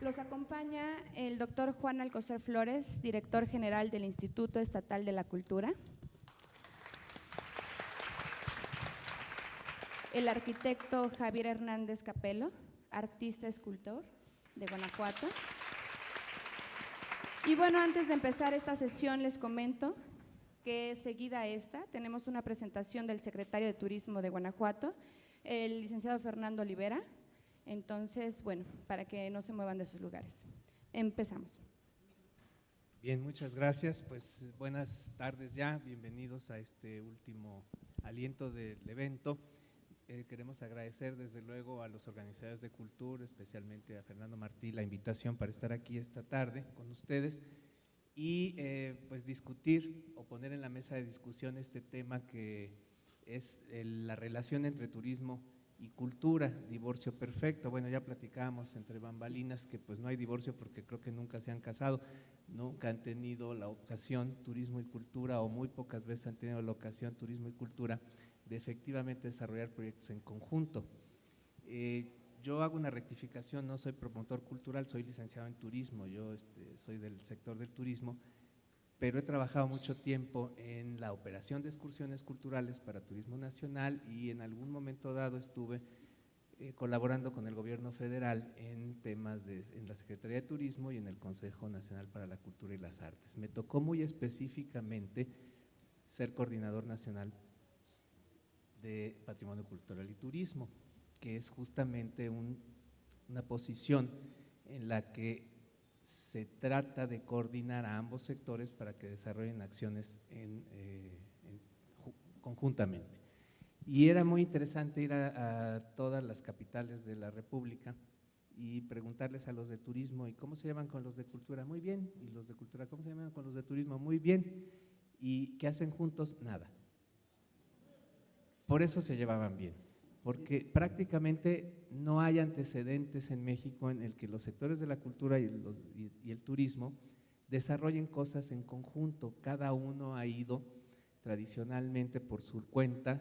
Los acompaña el doctor Juan Alcocer Flores, director general del Instituto Estatal de la Cultura. El arquitecto Javier Hernández Capello, artista escultor de Guanajuato. Y bueno, antes de empezar esta sesión les comento que seguida a esta tenemos una presentación del secretario de Turismo de Guanajuato, el licenciado Fernando Olivera. Entonces, bueno, para que no se muevan de sus lugares. Empezamos. Bien, muchas gracias. Pues buenas tardes ya, bienvenidos a este último aliento del evento. Queremos agradecer desde luego a los organizadores de cultura, especialmente a Fernando Martí, la invitación para estar aquí esta tarde con ustedes y pues discutir o poner en la mesa de discusión este tema que es la relación entre turismo y cultura, divorcio perfecto. Bueno, ya platicábamos entre bambalinas que pues no hay divorcio porque creo que nunca se han casado, nunca han tenido la ocasión, turismo y cultura, o muy pocas veces han tenido la ocasión, turismo y cultura, de efectivamente desarrollar proyectos en conjunto. Yo hago una rectificación, no soy promotor cultural, soy licenciado en turismo, yo soy del sector del turismo, pero he trabajado mucho tiempo en la operación de excursiones culturales para turismo nacional y en algún momento dado estuve colaborando con el gobierno federal en temas en la Secretaría de Turismo y en el Consejo Nacional para la Cultura y las Artes. Me tocó muy específicamente ser coordinador nacional de Patrimonio Cultural y Turismo, que es justamente una posición en la que se trata de coordinar a ambos sectores para que desarrollen acciones conjuntamente. Y era muy interesante ir a todas las capitales de la República y preguntarles a los de turismo, ¿y cómo se llaman con los de cultura? Muy bien. ¿Y los de cultura cómo se llaman con los de turismo? Muy bien. ¿Y qué hacen juntos? Nada. Por eso se llevaban bien, porque prácticamente no hay antecedentes en México en el que los sectores de la cultura y el turismo desarrollen cosas en conjunto. Cada uno ha ido tradicionalmente por su cuenta,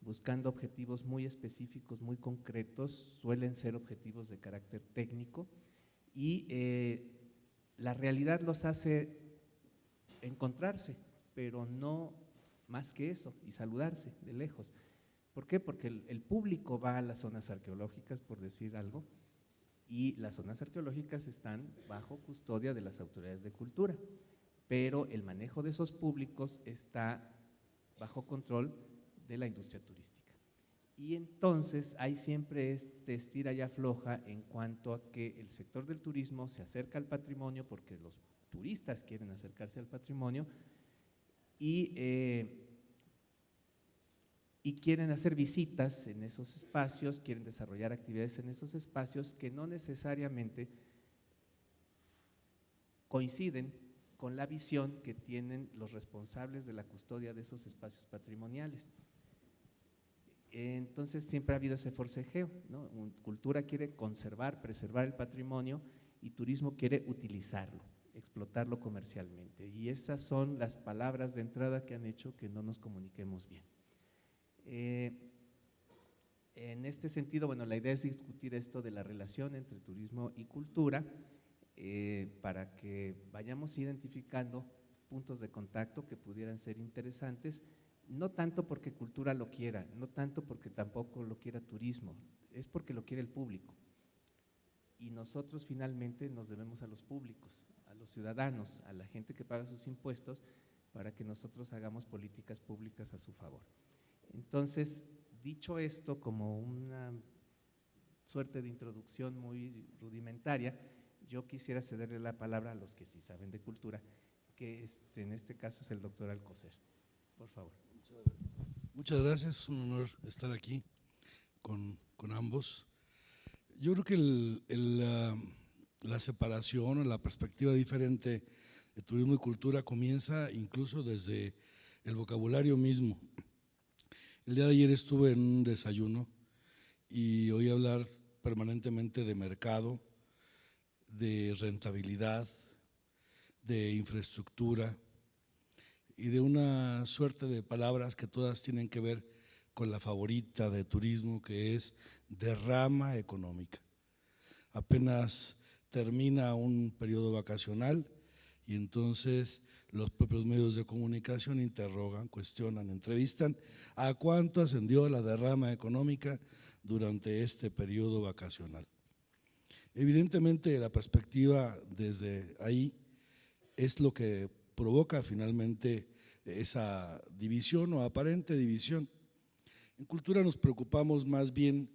buscando objetivos muy específicos, muy concretos, suelen ser objetivos de carácter técnico y la realidad los hace encontrarse, pero no más que eso, y saludarse de lejos. ¿Por qué? Porque el público va a las zonas arqueológicas, por decir algo, y las zonas arqueológicas están bajo custodia de las autoridades de cultura, pero el manejo de esos públicos está bajo control de la industria turística. Y entonces hay siempre estira y afloja en cuanto a que el sector del turismo se acerca al patrimonio porque los turistas quieren acercarse al patrimonio y quieren hacer visitas en esos espacios, quieren desarrollar actividades en esos espacios que no necesariamente coinciden con la visión que tienen los responsables de la custodia de esos espacios patrimoniales. Entonces siempre ha habido ese forcejeo, ¿no? Cultura quiere conservar, preservar el patrimonio y turismo quiere utilizarlo, explotarlo comercialmente, y esas son las palabras de entrada que han hecho que no nos comuniquemos bien. En este sentido, bueno, la idea es discutir esto de la relación entre turismo y cultura para que vayamos identificando puntos de contacto que pudieran ser interesantes, no tanto porque cultura lo quiera, no tanto porque tampoco lo quiera turismo, es porque lo quiere el público. Y nosotros finalmente nos debemos a los públicos, a los ciudadanos, a la gente que paga sus impuestos, para que nosotros hagamos políticas públicas a su favor. Entonces, dicho esto como una suerte de introducción muy rudimentaria, yo quisiera cederle la palabra a los que sí saben de cultura, que en este caso es el doctor Alcocer. Por favor. Muchas gracias, es un honor estar aquí con ambos. Yo creo que la separación o la perspectiva diferente de turismo y cultura comienza incluso desde el vocabulario mismo. El día de ayer estuve en un desayuno y oí hablar permanentemente de mercado, de rentabilidad, de infraestructura y de una suerte de palabras que todas tienen que ver con la favorita de turismo, que es derrama económica. Apenas termina un periodo vacacional y entonces los propios medios de comunicación interrogan, cuestionan, entrevistan a cuánto ascendió la derrama económica durante este periodo vacacional. Evidentemente la perspectiva desde ahí es lo que provoca finalmente esa división o aparente división. En cultura nos preocupamos más bien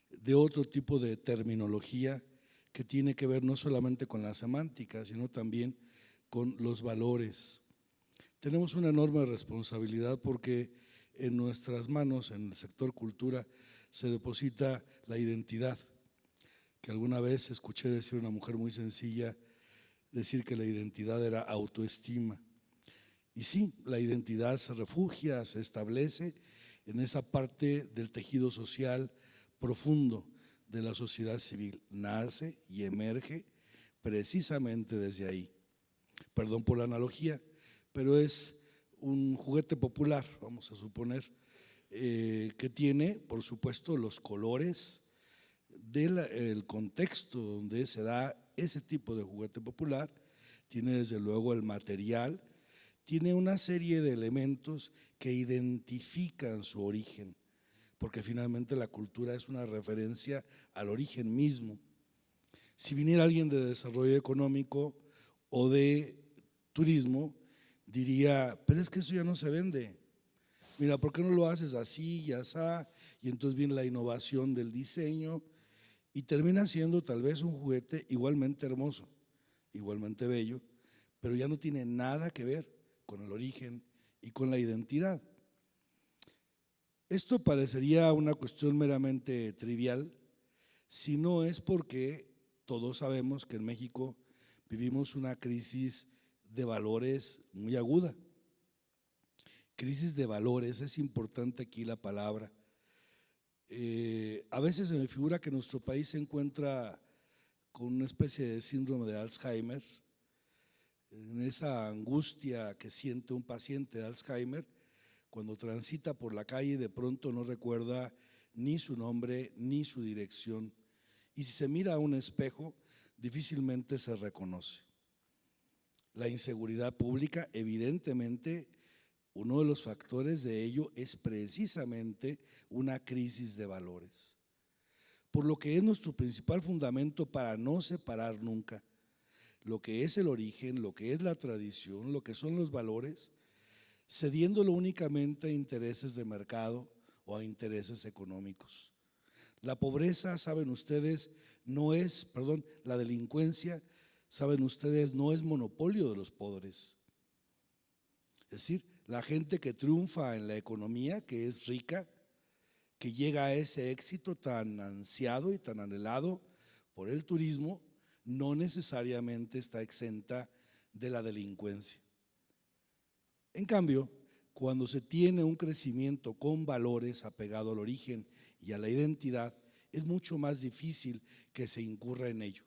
de otro tipo de terminología que tiene que ver no solamente con la semántica, sino también con los valores. Tenemos una enorme responsabilidad porque en nuestras manos, en el sector cultura, se deposita la identidad, que alguna vez escuché decir una mujer muy sencilla, decir que la identidad era autoestima. Y sí, la identidad se refugia, se establece en esa parte del tejido social profundo de la sociedad civil, nace y emerge precisamente desde ahí. Perdón por la analogía, pero es un juguete popular, vamos a suponer, que tiene, por supuesto, los colores del contexto donde se da ese tipo de juguete popular, tiene desde luego el material, tiene una serie de elementos que identifican su origen, porque finalmente la cultura es una referencia al origen mismo. Si viniera alguien de desarrollo económico o de turismo, diría, pero es que eso ya no se vende. Mira, ¿por qué no lo haces así y asá? Y entonces viene la innovación del diseño y termina siendo tal vez un juguete igualmente hermoso, igualmente bello, pero ya no tiene nada que ver con el origen y con la identidad. Esto parecería una cuestión meramente trivial, si no es porque todos sabemos que en México vivimos una crisis de valores muy aguda. Crisis de valores, es importante aquí la palabra. A veces se me figura que nuestro país se encuentra con una especie de síndrome de Alzheimer, en esa angustia que siente un paciente de Alzheimer cuando transita por la calle y de pronto no recuerda ni su nombre ni su dirección. Y si se mira a un espejo, difícilmente se reconoce. La inseguridad pública, evidentemente, uno de los factores de ello es precisamente una crisis de valores. Por lo que es nuestro principal fundamento para no separar nunca lo que es el origen, lo que es la tradición, lo que son los valores, cediéndolo únicamente a intereses de mercado o a intereses económicos. La pobreza, saben ustedes, la delincuencia, saben ustedes, no es monopolio de los pobres. Es decir, la gente que triunfa en la economía, que es rica, que llega a ese éxito tan ansiado y tan anhelado por el turismo, no necesariamente está exenta de la delincuencia. En cambio, cuando se tiene un crecimiento con valores apegado al origen y a la identidad, es mucho más difícil que se incurra en ello.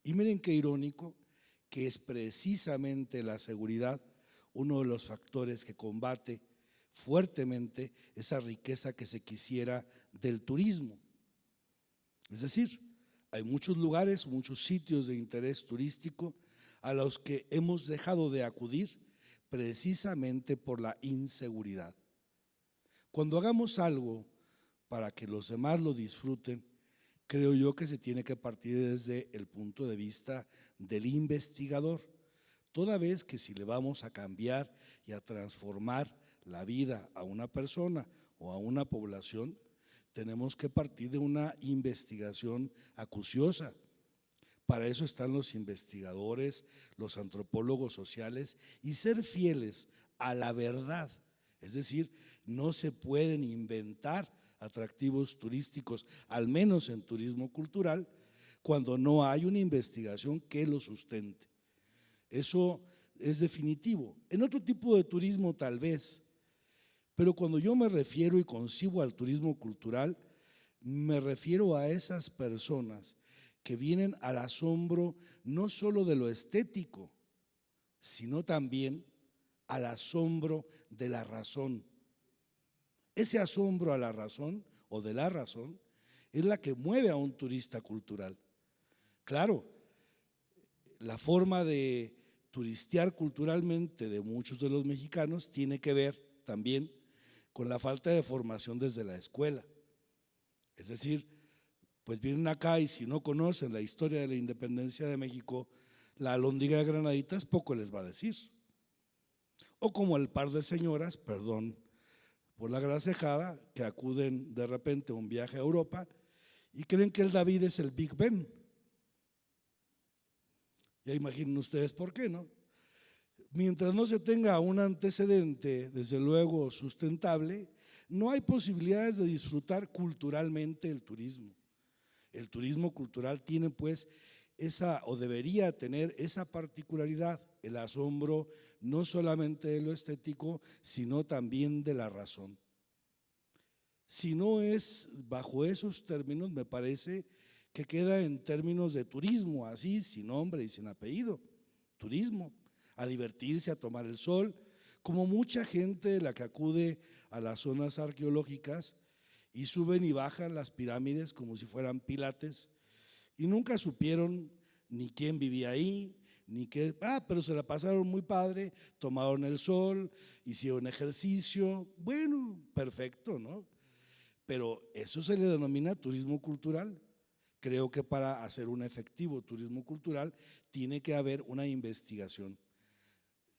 Y miren qué irónico que es precisamente la seguridad uno de los factores que combate fuertemente esa riqueza que se quisiera del turismo. Es decir, hay muchos lugares, muchos sitios de interés turístico a los que hemos dejado de acudir precisamente por la inseguridad. Cuando hagamos algo para que los demás lo disfruten, creo yo que se tiene que partir desde el punto de vista del investigador, toda vez que si le vamos a cambiar y a transformar la vida a una persona o a una población, tenemos que partir de una investigación acuciosa. Para eso están los investigadores, los antropólogos sociales y ser fieles a la verdad. Es decir, no se pueden inventar atractivos turísticos, al menos en turismo cultural, cuando no hay una investigación que lo sustente. Eso es definitivo. En otro tipo de turismo tal vez, pero cuando yo me refiero y concibo al turismo cultural, me refiero a esas personas que vienen al asombro no solo de lo estético, sino también al asombro de la razón. Ese asombro a la razón o de la razón es la que mueve a un turista cultural. Claro, la forma de turistear culturalmente de muchos de los mexicanos tiene que ver también con la falta de formación desde la escuela. Es decir, pues vienen acá y si no conocen la historia de la independencia de México, la alhóndiga de Granaditas poco les va a decir. O como el par de señoras, perdón por la grasejada, que acuden de repente a un viaje a Europa y creen que el David es el Big Ben. Ya imaginen ustedes por qué, ¿no? Mientras no se tenga un antecedente, desde luego, sustentable, no hay posibilidades de disfrutar culturalmente el turismo. El turismo cultural tiene pues esa, o debería tener esa particularidad, el asombro no solamente de lo estético, sino también de la razón. Si no es bajo esos términos, me parece que queda en términos de turismo, así, sin nombre y sin apellido, turismo, a divertirse, a tomar el sol, como mucha gente de la que acude a las zonas arqueológicas y suben y bajan las pirámides como si fueran pilates y nunca supieron ni quién vivía ahí, ni qué, pero se la pasaron muy padre, tomaron el sol, hicieron ejercicio, bueno, perfecto, ¿no? Pero eso se le denomina turismo cultural. Creo que para hacer un efectivo turismo cultural tiene que haber una investigación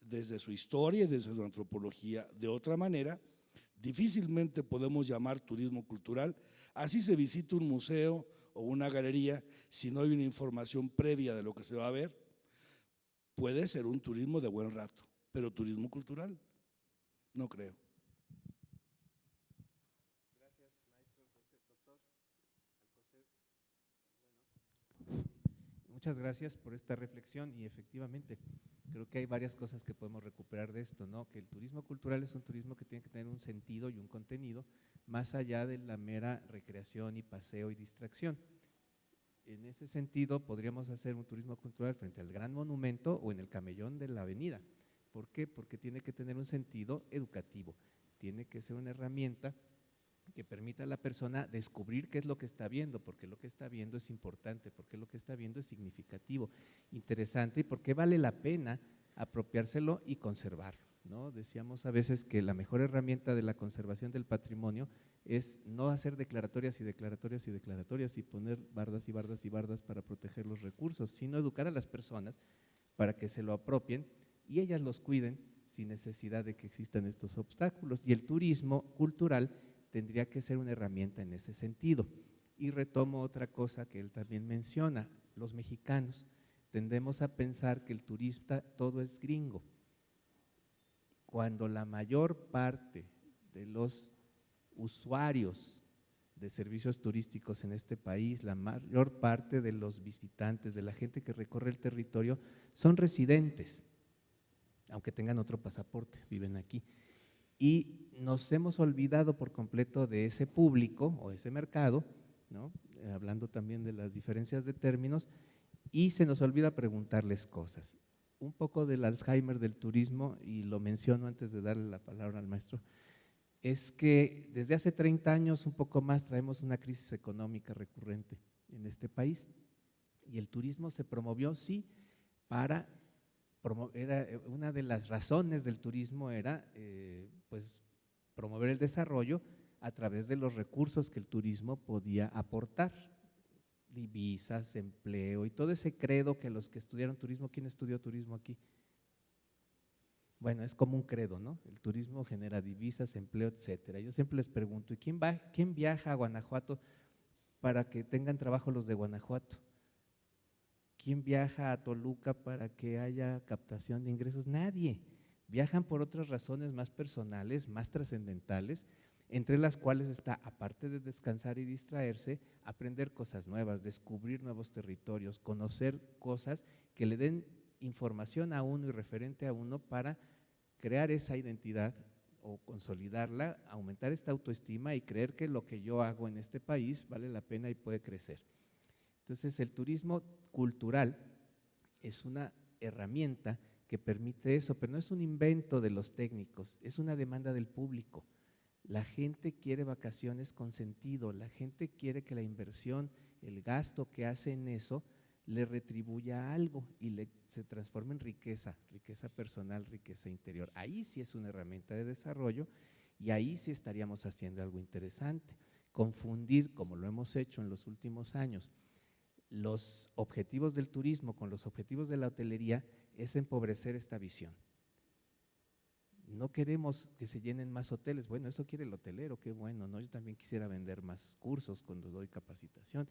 desde su historia y desde su antropología. De otra manera, difícilmente podemos llamar turismo cultural, así se visita un museo o una galería, si no hay una información previa de lo que se va a ver, puede ser un turismo de buen rato, pero turismo cultural, no creo. Gracias, maestro doctor Alcocer. Muchas gracias por esta reflexión y efectivamente creo que hay varias cosas que podemos recuperar de esto, ¿no? Que el turismo cultural es un turismo que tiene que tener un sentido y un contenido más allá de la mera recreación y paseo y distracción. En ese sentido podríamos hacer un turismo cultural frente al gran monumento o en el camellón de la avenida. ¿Por qué? Porque tiene que tener un sentido educativo, tiene que ser una herramienta que permita a la persona descubrir qué es lo que está viendo, porque lo que está viendo es importante, porque lo que está viendo es significativo, interesante y porque vale la pena apropiárselo y conservarlo, ¿no? Decíamos a veces que la mejor herramienta de la conservación del patrimonio es no hacer declaratorias y declaratorias y declaratorias y poner bardas y bardas y bardas para proteger los recursos, sino educar a las personas para que se lo apropien y ellas los cuiden sin necesidad de que existan estos obstáculos. Y el turismo cultural tendría que ser una herramienta en ese sentido. Y retomo otra cosa que él también menciona, los mexicanos tendemos a pensar que el turista todo es gringo, cuando la mayor parte de los usuarios de servicios turísticos en este país, la mayor parte de los visitantes, de la gente que recorre el territorio, son residentes, aunque tengan otro pasaporte, viven aquí. Y nos hemos olvidado por completo de ese público o ese mercado, ¿no? Hablando también de las diferencias de términos, y se nos olvida preguntarles cosas. Un poco del Alzheimer del turismo, y lo menciono antes de darle la palabra al maestro, es que desde hace 30 años, un poco más, traemos una crisis económica recurrente en este país, y el turismo se promovió, sí, para una de las razones del turismo era pues promover el desarrollo a través de los recursos que el turismo podía aportar, divisas, empleo y todo ese credo que los que estudiaron turismo, ¿quién estudió turismo aquí? Bueno, es como un credo, ¿no? El turismo genera divisas, empleo, etcétera. Yo siempre les pregunto, ¿y quién viaja a Guanajuato para que tengan trabajo los de Guanajuato? ¿Quién viaja a Toluca para que haya captación de ingresos? Nadie. Viajan por otras razones más personales, más trascendentales, entre las cuales está, aparte de descansar y distraerse, aprender cosas nuevas, descubrir nuevos territorios, conocer cosas que le den información a uno y referente a uno para crear esa identidad o consolidarla, aumentar esta autoestima y creer que lo que yo hago en este país vale la pena y puede crecer. Entonces, el turismo cultural es una herramienta que permite eso, pero no es un invento de los técnicos, es una demanda del público. La gente quiere vacaciones con sentido, la gente quiere que la inversión, el gasto que hace en eso, le retribuya algo y se transforme en riqueza, riqueza personal, riqueza interior. Ahí sí es una herramienta de desarrollo y ahí sí estaríamos haciendo algo interesante. Confundir, como lo hemos hecho en los últimos años, los objetivos del turismo con los objetivos de la hotelería es empobrecer esta visión. No queremos que se llenen más hoteles, bueno, eso quiere el hotelero, qué bueno, ¿no? Yo también quisiera vender más cursos cuando doy capacitación,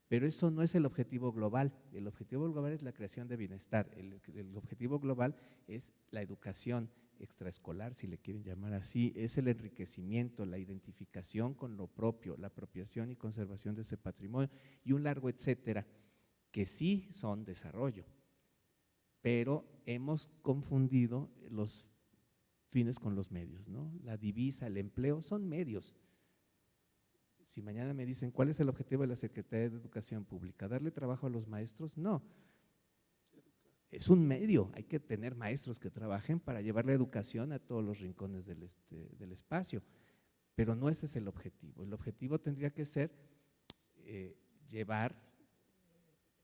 pero eso no es el objetivo global. El objetivo global es la creación de bienestar, el objetivo global es la educación extraescolar, si le quieren llamar así, es el enriquecimiento, la identificación con lo propio, la apropiación y conservación de ese patrimonio y un largo etcétera, que sí son desarrollo, pero hemos confundido los fines con los medios, ¿no? La divisa, el empleo son medios. Si mañana me dicen, ¿cuál es el objetivo de la Secretaría de Educación Pública? ¿Darle trabajo a los maestros? No. Es un medio, hay que tener maestros que trabajen para llevar la educación a todos los rincones del espacio, pero no ese es el objetivo. El objetivo tendría que ser llevar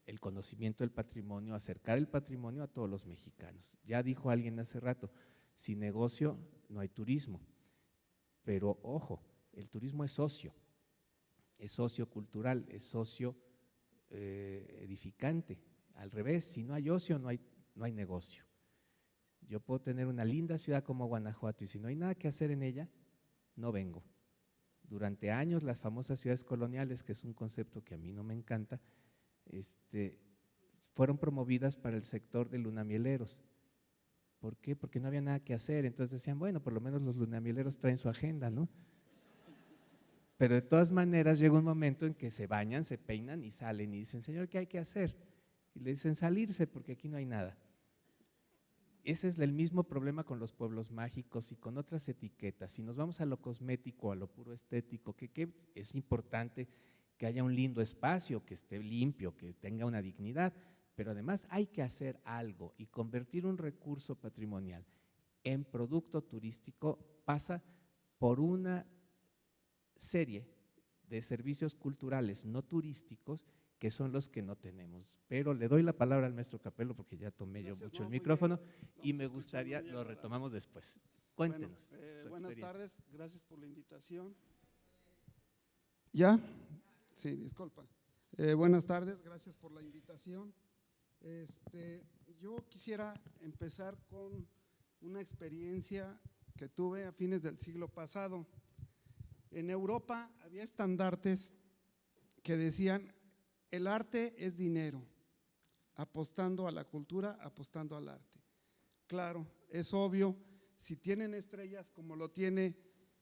el conocimiento del patrimonio, acercar el patrimonio a todos los mexicanos. Ya dijo alguien hace rato, sin negocio no hay turismo, pero ojo, el turismo es socio cultural, es socio edificante. Al revés, si no hay ocio, no hay negocio. Yo puedo tener una linda ciudad como Guanajuato y si no hay nada que hacer en ella, no vengo. Durante años las famosas ciudades coloniales, que es un concepto que a mí no me encanta, fueron promovidas para el sector de lunamieleros. ¿Por qué? Porque no había nada que hacer, entonces decían, bueno, por lo menos los lunamieleros traen su agenda, ¿no? Pero de todas maneras llega un momento en que se bañan, se peinan y salen y dicen, señor, ¿qué hay que hacer? Y le dicen, salirse porque aquí no hay nada. Ese es el mismo problema con los pueblos mágicos y con otras etiquetas. Si nos vamos a lo cosmético, a lo puro estético, que es importante que haya un lindo espacio, que esté limpio, que tenga una dignidad, pero además hay que hacer algo y convertir un recurso patrimonial en producto turístico pasa por una serie de servicios culturales no turísticos que son los que no tenemos. Pero le doy la palabra al maestro Capello porque ya tomé yo mucho el micrófono y me gustaría, lo retomamos después. Cuéntenos. Bueno, buenas tardes, gracias por la invitación. ¿Ya? Sí, disculpa. Buenas tardes, gracias por la invitación. Yo quisiera empezar con una experiencia que tuve a fines del siglo pasado. En Europa había estandartes que decían, el arte es dinero, apostando a la cultura, apostando al arte. Claro, es obvio, si tienen estrellas como lo tiene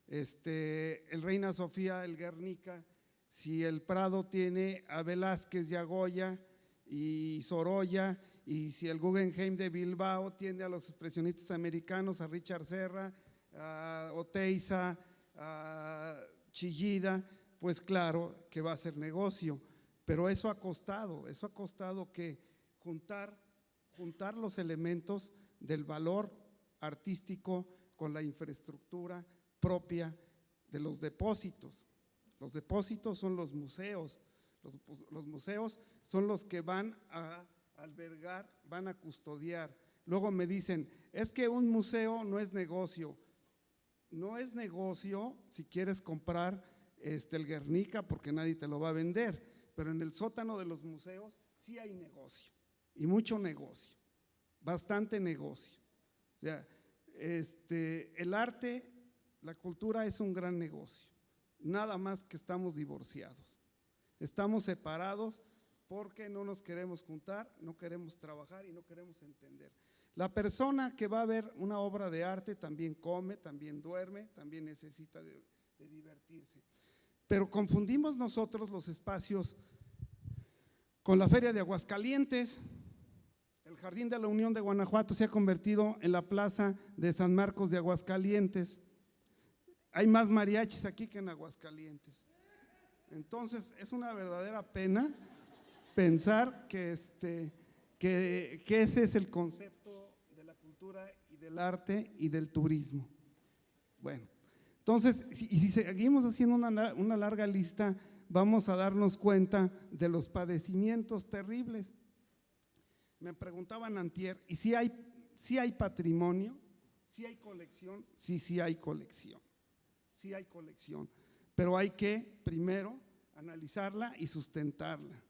el Reina Sofía, el Guernica, si el Prado tiene a Velázquez y a Goya y Sorolla, y si el Guggenheim de Bilbao tiene a los expresionistas americanos, a Richard Serra, a Oteiza, a Chillida, pues claro que va a ser negocio, pero eso ha costado que juntar los elementos del valor artístico con la infraestructura propia de los depósitos. Los depósitos son los museos, los museos son los que van a albergar, van a custodiar. Luego me dicen, es que un museo no es negocio. No es negocio si quieres comprar el Guernica porque nadie te lo va a vender, pero en el sótano de los museos sí hay negocio y mucho negocio, bastante negocio. O sea, el arte, la cultura es un gran negocio, nada más que estamos divorciados, estamos separados porque no nos queremos juntar, no queremos trabajar y no queremos entender. La persona que va a ver una obra de arte también come, también duerme, también necesita de divertirse. Pero confundimos nosotros los espacios con la Feria de Aguascalientes. El Jardín de la Unión de Guanajuato se ha convertido en la Plaza de San Marcos de Aguascalientes. Hay más mariachis aquí que en Aguascalientes. Entonces, es una verdadera pena pensar que ese es el concepto de la cultura y del arte y del turismo. Bueno, entonces, si seguimos haciendo una larga lista, vamos a darnos cuenta de los padecimientos terribles Me preguntaban antier, ¿y si hay patrimonio? ¿Si hay colección? Sí hay colección. Sí hay colección. Pero hay que primero analizarla y sustentarla,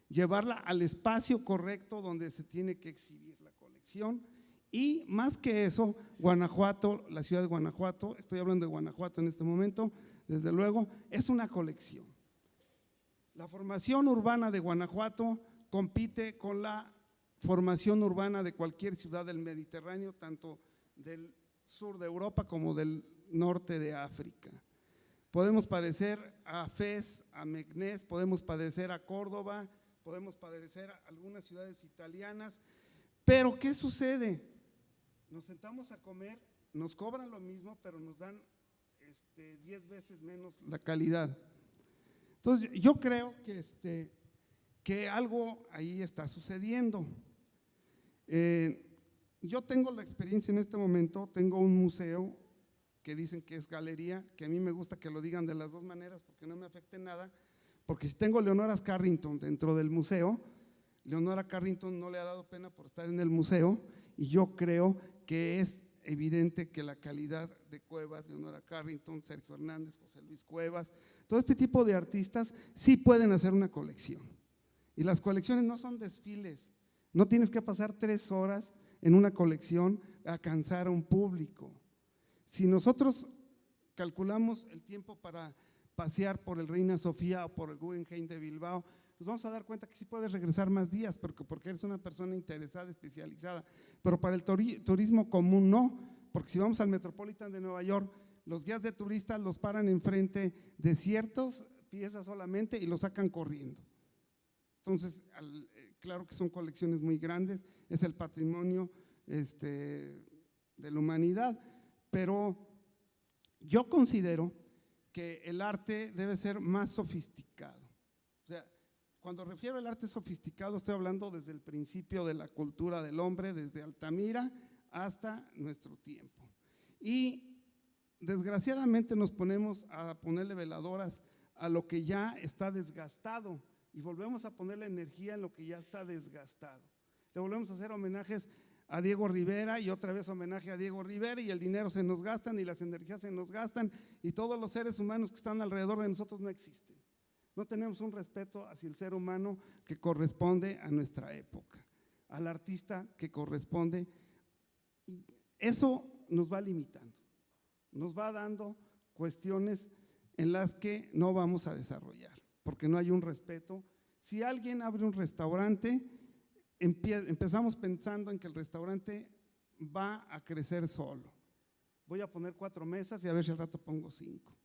llevarla al espacio correcto donde se tiene que exhibir la colección. Y más que eso, Guanajuato, la ciudad de Guanajuato, estoy hablando de Guanajuato en este momento, desde luego, es una colección. La formación urbana de Guanajuato compite con la formación urbana de cualquier ciudad del Mediterráneo, tanto del sur de Europa como del norte de África. Podemos padecer a Fez, a Meknès, podemos padecer a Córdoba, podemos padecer a algunas ciudades italianas, pero ¿qué sucede? Nos sentamos a comer, nos cobran lo mismo, pero nos dan 10 veces menos la calidad. Entonces, yo creo que algo ahí está sucediendo. Yo tengo la experiencia en este momento, tengo un museo que dicen que es galería, que a mí me gusta que lo digan de las dos maneras porque no me afecte nada, porque si tengo Leonora Carrington dentro del museo, Leonora Carrington no le ha dado pena por estar en el museo, y yo creo que es evidente que la calidad de Cuevas, Leonora Carrington, Sergio Hernández, José Luis Cuevas, todo este tipo de artistas sí pueden hacer una colección. Y las colecciones no son desfiles, no tienes que pasar 3 horas en una colección a cansar a un público. Si nosotros calculamos el tiempo para pasear por el Reina Sofía o por el Guggenheim de Bilbao, nos vamos a dar cuenta que sí puedes regresar más días porque eres una persona interesada, especializada, pero para el turismo común no, porque si vamos al Metropolitan de Nueva York, los guías de turistas los paran enfrente de ciertas piezas solamente y los sacan corriendo. Entonces, claro que son colecciones muy grandes, es el patrimonio de la humanidad, pero yo considero que el arte debe ser más sofisticado. O sea, cuando refiero al arte sofisticado estoy hablando desde el principio de la cultura del hombre, desde Altamira hasta nuestro tiempo. Y desgraciadamente nos ponemos a ponerle veladoras a lo que ya está desgastado y volvemos a ponerle energía en lo que ya está desgastado. Le volvemos a hacer homenajes a Diego Rivera y otra vez homenaje a Diego Rivera, y el dinero se nos gastan y las energías se nos gastan y todos los seres humanos que están alrededor de nosotros no existen. No tenemos un respeto hacia el ser humano que corresponde a nuestra época, al artista que corresponde, y eso nos va limitando, nos va dando cuestiones en las que no vamos a desarrollar, porque no hay un respeto. Si alguien abre un restaurante, empezamos pensando en que el restaurante va a crecer solo. Voy a poner 4 mesas y a ver si al rato pongo 5.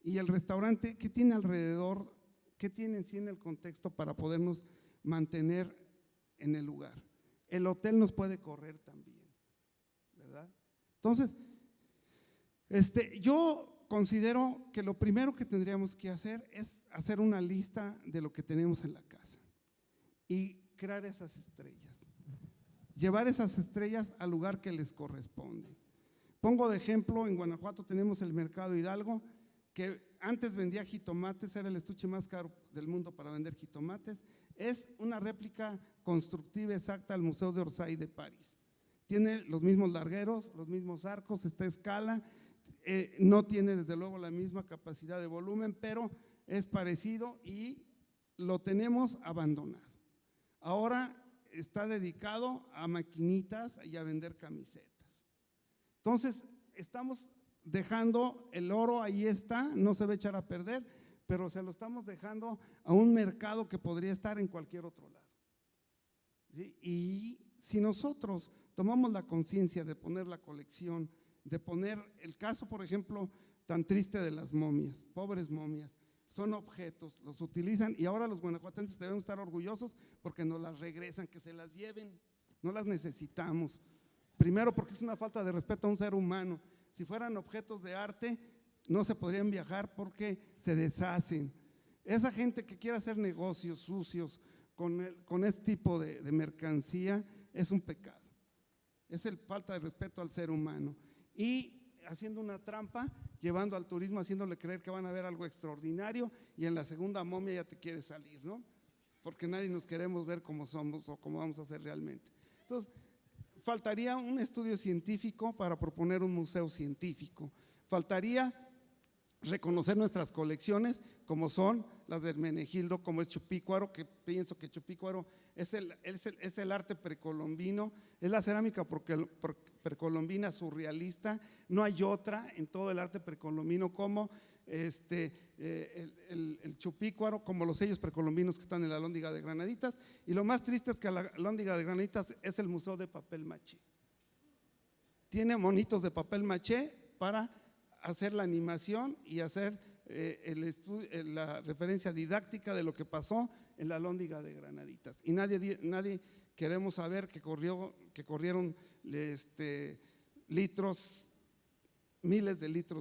Y el restaurante, ¿qué tiene alrededor? ¿Qué tiene en sí en el contexto para podernos mantener en el lugar? El hotel nos puede correr también, ¿verdad? Entonces, yo considero que lo primero que tendríamos que hacer es hacer una lista de lo que tenemos en la casa y crear esas estrellas, llevar esas estrellas al lugar que les corresponde. Pongo de ejemplo, en Guanajuato tenemos el Mercado Hidalgo, que antes vendía jitomates, era el estuche más caro del mundo para vender jitomates, es una réplica constructiva exacta al Museo de Orsay de París. Tiene los mismos largueros, los mismos arcos, está a escala, no tiene desde luego la misma capacidad de volumen, pero es parecido y lo tenemos abandonado. Ahora está dedicado a maquinitas y a vender camisetas. Entonces, estamos dejando el oro, ahí está, no se va a echar a perder, pero se lo estamos dejando a un mercado que podría estar en cualquier otro lado. ¿Sí? Y si nosotros tomamos la conciencia de poner la colección, de poner el caso, por ejemplo, tan triste de las momias, pobres momias, son objetos, los utilizan y ahora los guanajuatenses debemos estar orgullosos porque nos las regresan, que se las lleven, no las necesitamos. Primero porque es una falta de respeto a un ser humano. Si fueran objetos de arte no se podrían viajar porque se deshacen. Esa gente que quiere hacer negocios sucios con este tipo de mercancía es un pecado, es el falta de respeto al ser humano y haciendo una trampa, llevando al turismo, haciéndole creer que van a ver algo extraordinario y en la segunda momia ya te quiere salir, ¿no? porque nadie nos queremos ver como somos o como vamos a ser realmente. Entonces, faltaría un estudio científico para proponer un museo científico, faltaría reconocer nuestras colecciones como son las de Hermenegildo, como es Chupícuaro, que pienso que Chupícuaro es el arte precolombino, es la cerámica precolombina surrealista, no hay otra en todo el arte precolombino como el Chupícuaro, como los sellos precolombinos que están en la Alhóndiga de Granaditas, y lo más triste es que la Alhóndiga de Granaditas es el museo de papel maché. Tiene monitos de papel maché para hacer la animación y hacer la referencia didáctica de lo que pasó en la Alhóndiga de Granaditas. Y nadie queremos saber que corrieron miles de litros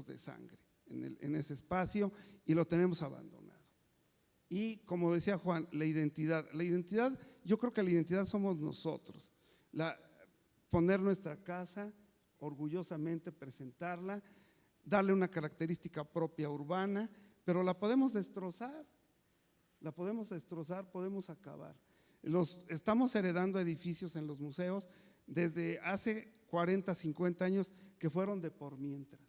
de sangre en ese espacio y lo tenemos abandonado. Y como decía Juan, la identidad, yo creo que la identidad somos nosotros, poner nuestra casa, orgullosamente presentarla, darle una característica propia urbana, pero la podemos destrozar, podemos acabar. Estamos heredando edificios en los museos desde hace 40, 50 años que fueron de por mientras.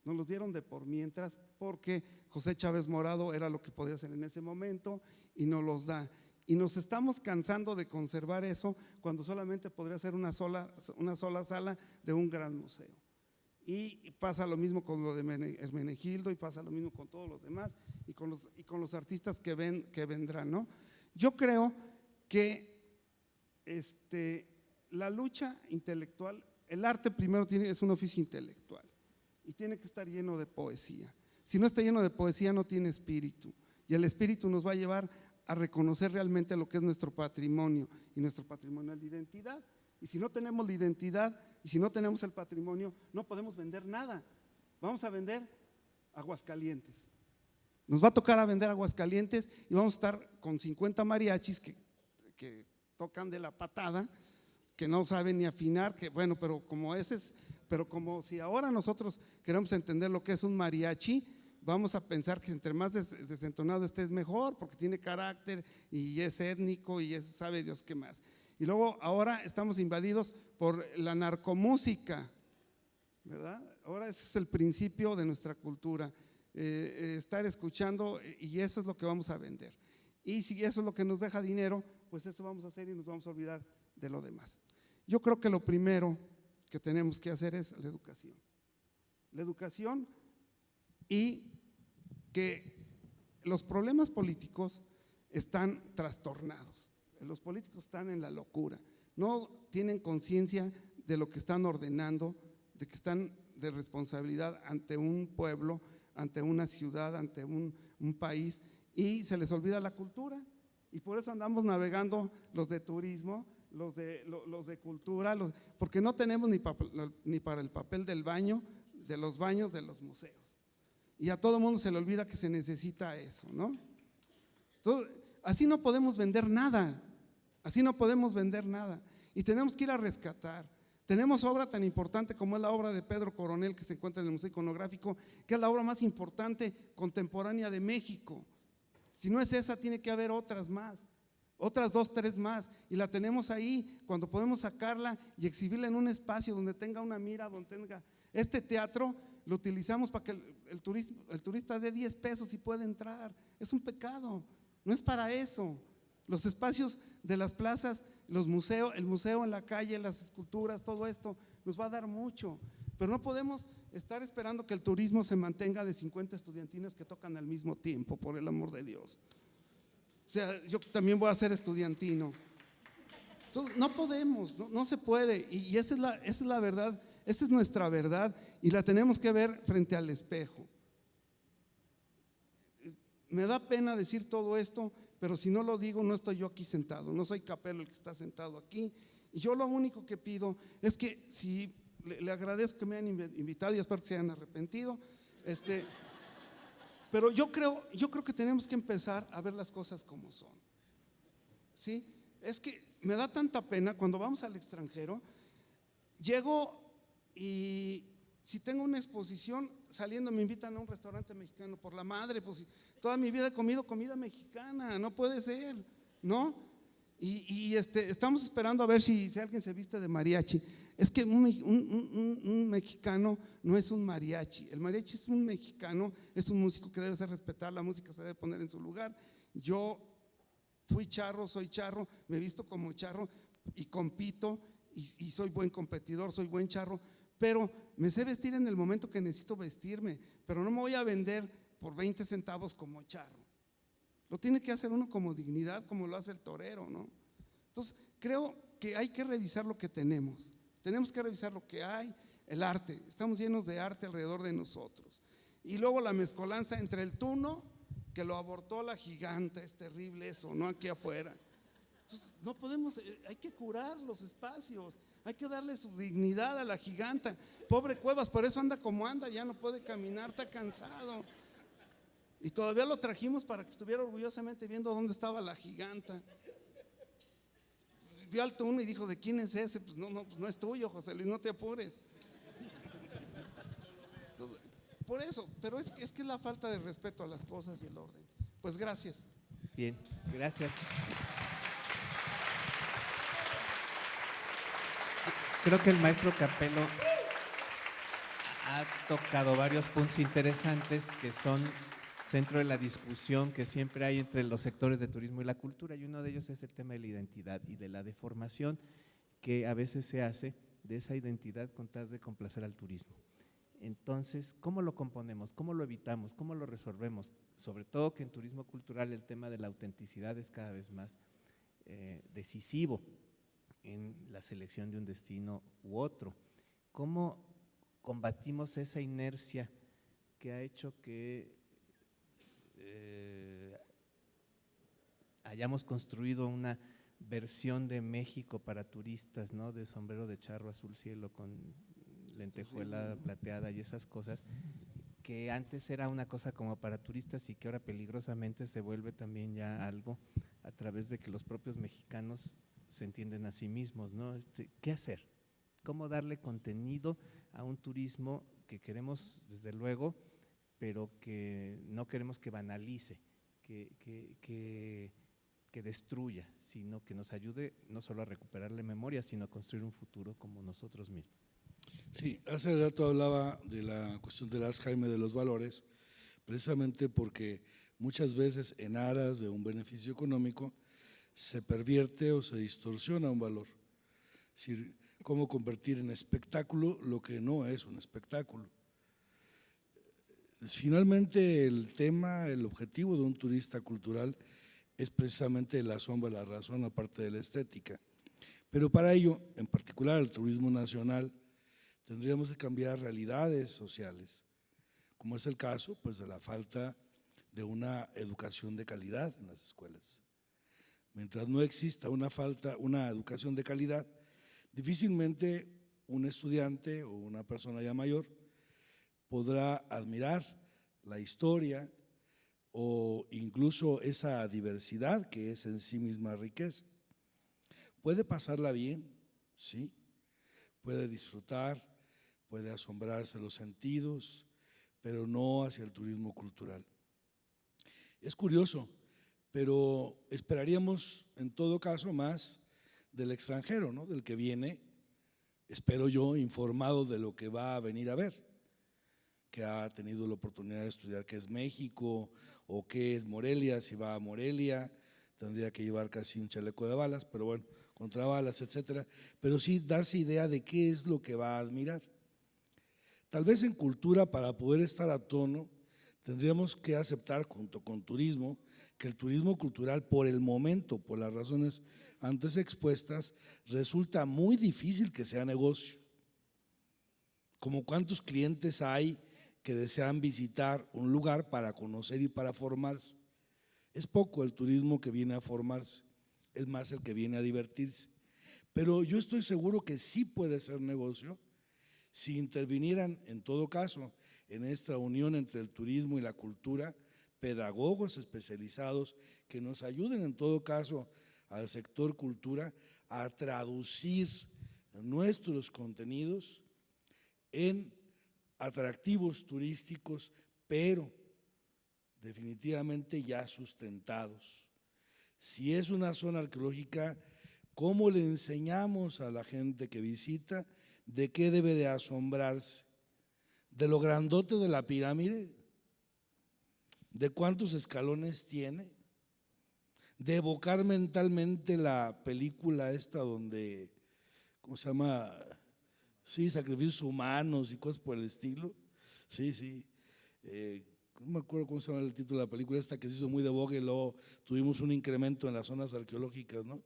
Nos los dieron de por mientras porque José Chávez Morado era lo que podía hacer en ese momento y nos los da. Y nos estamos cansando de conservar eso cuando solamente podría ser una sola sala de un gran museo. Y pasa lo mismo con lo de Hermenegildo y pasa lo mismo con todos los demás y con los artistas que vendrán, ¿no? Yo creo que la lucha intelectual, el arte primero es un oficio intelectual y tiene que estar lleno de poesía. Si no está lleno de poesía no tiene espíritu y el espíritu nos va a llevar a reconocer realmente lo que es nuestro patrimonio y nuestro patrimonio es la identidad. Y si no tenemos la identidad y si no tenemos el patrimonio, no podemos vender nada. Vamos a vender Aguascalientes. Nos va a tocar a vender Aguascalientes y vamos a estar con 50 mariachis que tocan de la patada, que no saben ni afinar, que bueno, pero como si ahora nosotros queremos entender lo que es un mariachi, vamos a pensar que entre más desentonado esté es mejor, porque tiene carácter y es étnico y sabe Dios qué más. Y luego ahora estamos invadidos por la narcomúsica, ¿verdad? Ahora ese es el principio de nuestra cultura, estar escuchando y eso es lo que vamos a vender. Y si eso es lo que nos deja dinero, pues eso vamos a hacer y nos vamos a olvidar de lo demás. Yo creo que lo primero que tenemos que hacer es la educación. La educación y que los problemas políticos están trastornados. Los políticos están en la locura, no tienen conciencia de lo que están ordenando, de que están de responsabilidad ante un pueblo, ante una ciudad, ante un país y se les olvida la cultura y por eso andamos navegando los de turismo, los de cultura, porque no tenemos ni para el papel del baño, de los baños de los museos y a todo mundo se le olvida que se necesita eso, ¿no? Entonces, así no podemos vender nada. Así no podemos vender nada y tenemos que ir a rescatar. Tenemos obra tan importante como es la obra de Pedro Coronel que se encuentra en el Museo Iconográfico, que es la obra más importante contemporánea de México. Si no es esa, tiene que haber otras más, otras 2, 3 más y la tenemos ahí cuando podemos sacarla y exhibirla en un espacio donde tenga una mira, donde tenga… Este teatro lo utilizamos para que el turista dé 10 pesos y pueda entrar. Es un pecado, no es para eso. Los espacios de las plazas, los museos, el museo en la calle, las esculturas, todo esto nos va a dar mucho, pero no podemos estar esperando que el turismo se mantenga de 50 estudiantinas que tocan al mismo tiempo, por el amor de Dios. O sea, yo también voy a ser estudiantino. Entonces, no podemos, no se puede y esa es la verdad, esa es nuestra verdad y la tenemos que ver frente al espejo. Me da pena decir todo esto, pero si no lo digo no estoy yo aquí sentado, no soy Capelo el que está sentado aquí y yo lo único que pido es que si le agradezco que me hayan invitado y espero que se hayan arrepentido, pero yo creo que tenemos que empezar a ver las cosas como son, ¿sí? Es que me da tanta pena cuando vamos al extranjero, llego y Si tengo una exposición, saliendo me invitan a un restaurante mexicano, por la madre, pues toda mi vida he comido comida mexicana, no puede ser, ¿no? Estamos esperando a ver si alguien se viste de mariachi. Es que un mexicano no es un mariachi, el mariachi es un mexicano, es un músico que debe ser respetado, la música se debe poner en su lugar. Yo fui charro, soy charro, me he visto como charro y compito y soy buen competidor, soy buen charro, pero me sé vestir en el momento que necesito vestirme, pero no me voy a vender por 20 centavos como charro. Lo tiene que hacer uno como dignidad, como lo hace el torero, ¿no? Entonces, creo que hay que revisar lo que tenemos que revisar lo que hay, el arte, estamos llenos de arte alrededor de nosotros. Y luego la mezcolanza entre el tuno, que lo abortó la giganta, es terrible eso, ¿no? Aquí afuera. Entonces, no podemos, hay que curar los espacios, hay que darle su dignidad a la giganta. Pobre Cuevas, por eso anda como anda, ya no puede caminar, está cansado. Y todavía lo trajimos para que estuviera orgullosamente viendo dónde estaba la giganta. Vio al tuno y dijo, ¿de quién es ese? Pues no es tuyo, José Luis, no te apures. Entonces, por eso, pero es que es la falta de respeto a las cosas y el orden. Pues gracias. Bien, gracias. Creo que el maestro Capello ha tocado varios puntos interesantes que son centro de la discusión que siempre hay entre los sectores de turismo y la cultura, y uno de ellos es el tema de la identidad y de la deformación que a veces se hace de esa identidad con tal de complacer al turismo. Entonces, ¿cómo lo componemos? ¿Cómo lo evitamos? ¿Cómo lo resolvemos? Sobre todo que en turismo cultural el tema de la autenticidad es cada vez más decisivo en la selección de un destino u otro. ¿Cómo combatimos esa inercia que ha hecho que hayamos construido una versión de México para turistas, ¿no? De sombrero de charro azul cielo con lentejuela plateada y esas cosas, que antes era una cosa como para turistas y que ahora peligrosamente se vuelve también ya algo a través de que los propios mexicanos se entienden a sí mismos, ¿no? ¿Qué hacer? ¿Cómo darle contenido a un turismo que queremos, desde luego, pero que no queremos que banalice, que destruya, sino que nos ayude no solo a recuperar la memoria, sino a construir un futuro como nosotros mismos? Sí, hace rato hablaba de la cuestión del Alzheimer de los valores, precisamente porque muchas veces en aras de un beneficio económico se pervierte o se distorsiona un valor. Es decir, cómo convertir en espectáculo lo que no es un espectáculo. Finalmente el tema, el objetivo de un turista cultural es precisamente la sombra de la razón, aparte de la estética. Pero para ello, en particular el turismo nacional, tendríamos que cambiar realidades sociales, como es el caso pues, de la falta de una educación de calidad en las escuelas. Mientras no exista una educación de calidad, difícilmente un estudiante o una persona ya mayor podrá admirar la historia o incluso esa diversidad que es en sí misma riqueza. Puede pasarla bien, sí, puede disfrutar, puede asombrarse los sentidos, pero no hacia el turismo cultural. Es curioso, pero esperaríamos en todo caso más del extranjero, ¿no? Del que viene, espero yo, informado de lo que va a venir a ver, que ha tenido la oportunidad de estudiar qué es México o qué es Morelia. Si va a Morelia tendría que llevar casi un chaleco de balas, pero bueno, contra balas, etcétera, pero sí darse idea de qué es lo que va a admirar. Tal vez en cultura, para poder estar a tono, tendríamos que aceptar junto con turismo que el turismo cultural por el momento, por las razones antes expuestas, resulta muy difícil que sea negocio. Como cuántos clientes hay que desean visitar un lugar para conocer y para formarse. Es poco el turismo que viene a formarse, es más el que viene a divertirse. Pero yo estoy seguro que sí puede ser negocio si intervinieran en todo caso en esta unión entre el turismo y la cultura, pedagogos especializados que nos ayuden en todo caso al sector cultura a traducir nuestros contenidos en atractivos turísticos, pero definitivamente ya sustentados. Si es una zona arqueológica, ¿cómo le enseñamos a la gente que visita de qué debe de asombrarse? ¿De lo grandote de la pirámide? ¿De cuántos escalones tiene? ¿De evocar mentalmente la película esta donde, ¿cómo se llama? Sí, sacrificios humanos y cosas por el estilo. Sí, sí. No me acuerdo cómo se llama el título de la película esta que se hizo muy de boga y luego tuvimos un incremento en las zonas arqueológicas, ¿no?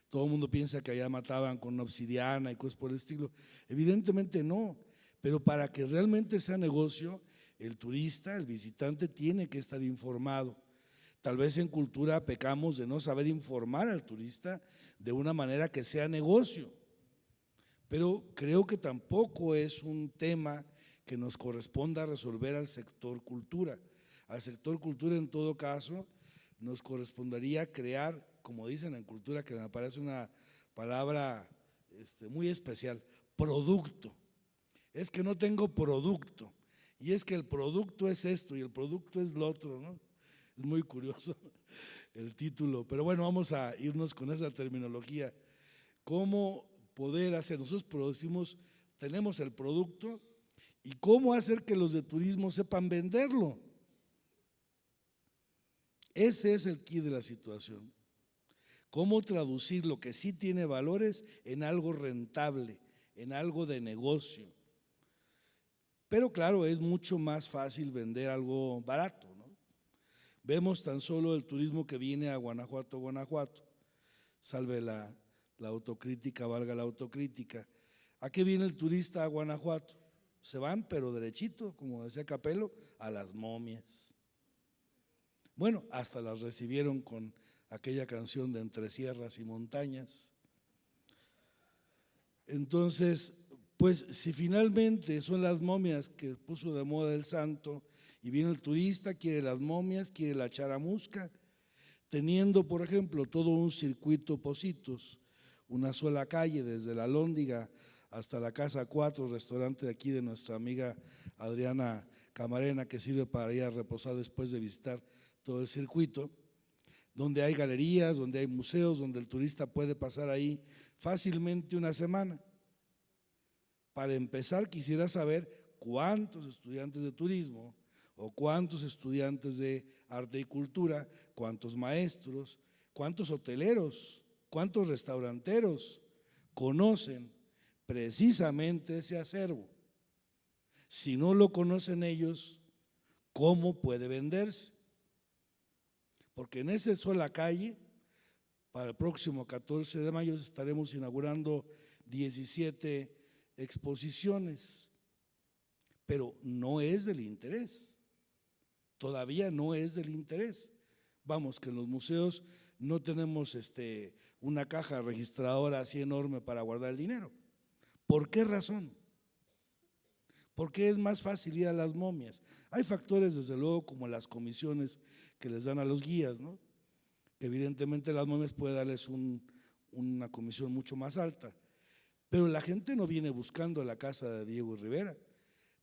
Todo el mundo piensa que allá mataban con obsidiana y cosas por el estilo. Evidentemente no, pero para que realmente sea negocio, el turista, el visitante tiene que estar informado. Tal vez en cultura pecamos de no saber informar al turista de una manera que sea negocio, pero creo que tampoco es un tema que nos corresponda resolver al sector cultura. Al sector cultura, en todo caso, nos correspondería crear, como dicen en cultura, que me parece una palabra muy especial, producto. Es que no tengo producto, y es que el producto es esto y el producto es lo otro, ¿no? Es muy curioso el título, pero bueno, vamos a irnos con esa terminología. ¿Cómo poder hacer? Nosotros producimos, tenemos el producto, y cómo hacer que los de turismo sepan venderlo. Ese es el quid de la situación. Cómo traducir lo que sí tiene valores en algo rentable, en algo de negocio. Pero claro, es mucho más fácil vender algo barato, ¿no? Vemos tan solo el turismo que viene a Guanajuato, salve la autocrítica, valga la autocrítica. ¿A qué viene el turista a Guanajuato? Se van, pero derechito, como decía Capello, a las momias. Bueno, hasta las recibieron con aquella canción de Entre Sierras y Montañas. Entonces, pues si finalmente son las momias que puso de moda el santo y viene el turista, quiere las momias, quiere la charamusca, teniendo, por ejemplo, todo un circuito Pocitos, una sola calle desde la Lóndiga hasta la Casa 4, restaurante de aquí de nuestra amiga Adriana Camarena, que sirve para ir a reposar después de visitar todo el circuito, donde hay galerías, donde hay museos, donde el turista puede pasar ahí fácilmente una semana. Para empezar, quisiera saber cuántos estudiantes de turismo o cuántos estudiantes de arte y cultura, cuántos maestros, cuántos hoteleros, cuántos restauranteros conocen precisamente ese acervo. Si no lo conocen ellos, ¿cómo puede venderse? Porque en esa sola calle, para el próximo 14 de mayo estaremos inaugurando 17 exposiciones, pero no es del interés, todavía no es del interés. Vamos, que en los museos no tenemos una caja registradora así enorme para guardar el dinero. ¿Por qué razón? Porque es más fácil ir a las momias. Hay factores, desde luego, como las comisiones que les dan a los guías, ¿no? Que evidentemente las momias puede darles una comisión mucho más alta, pero la gente no viene buscando la casa de Diego Rivera,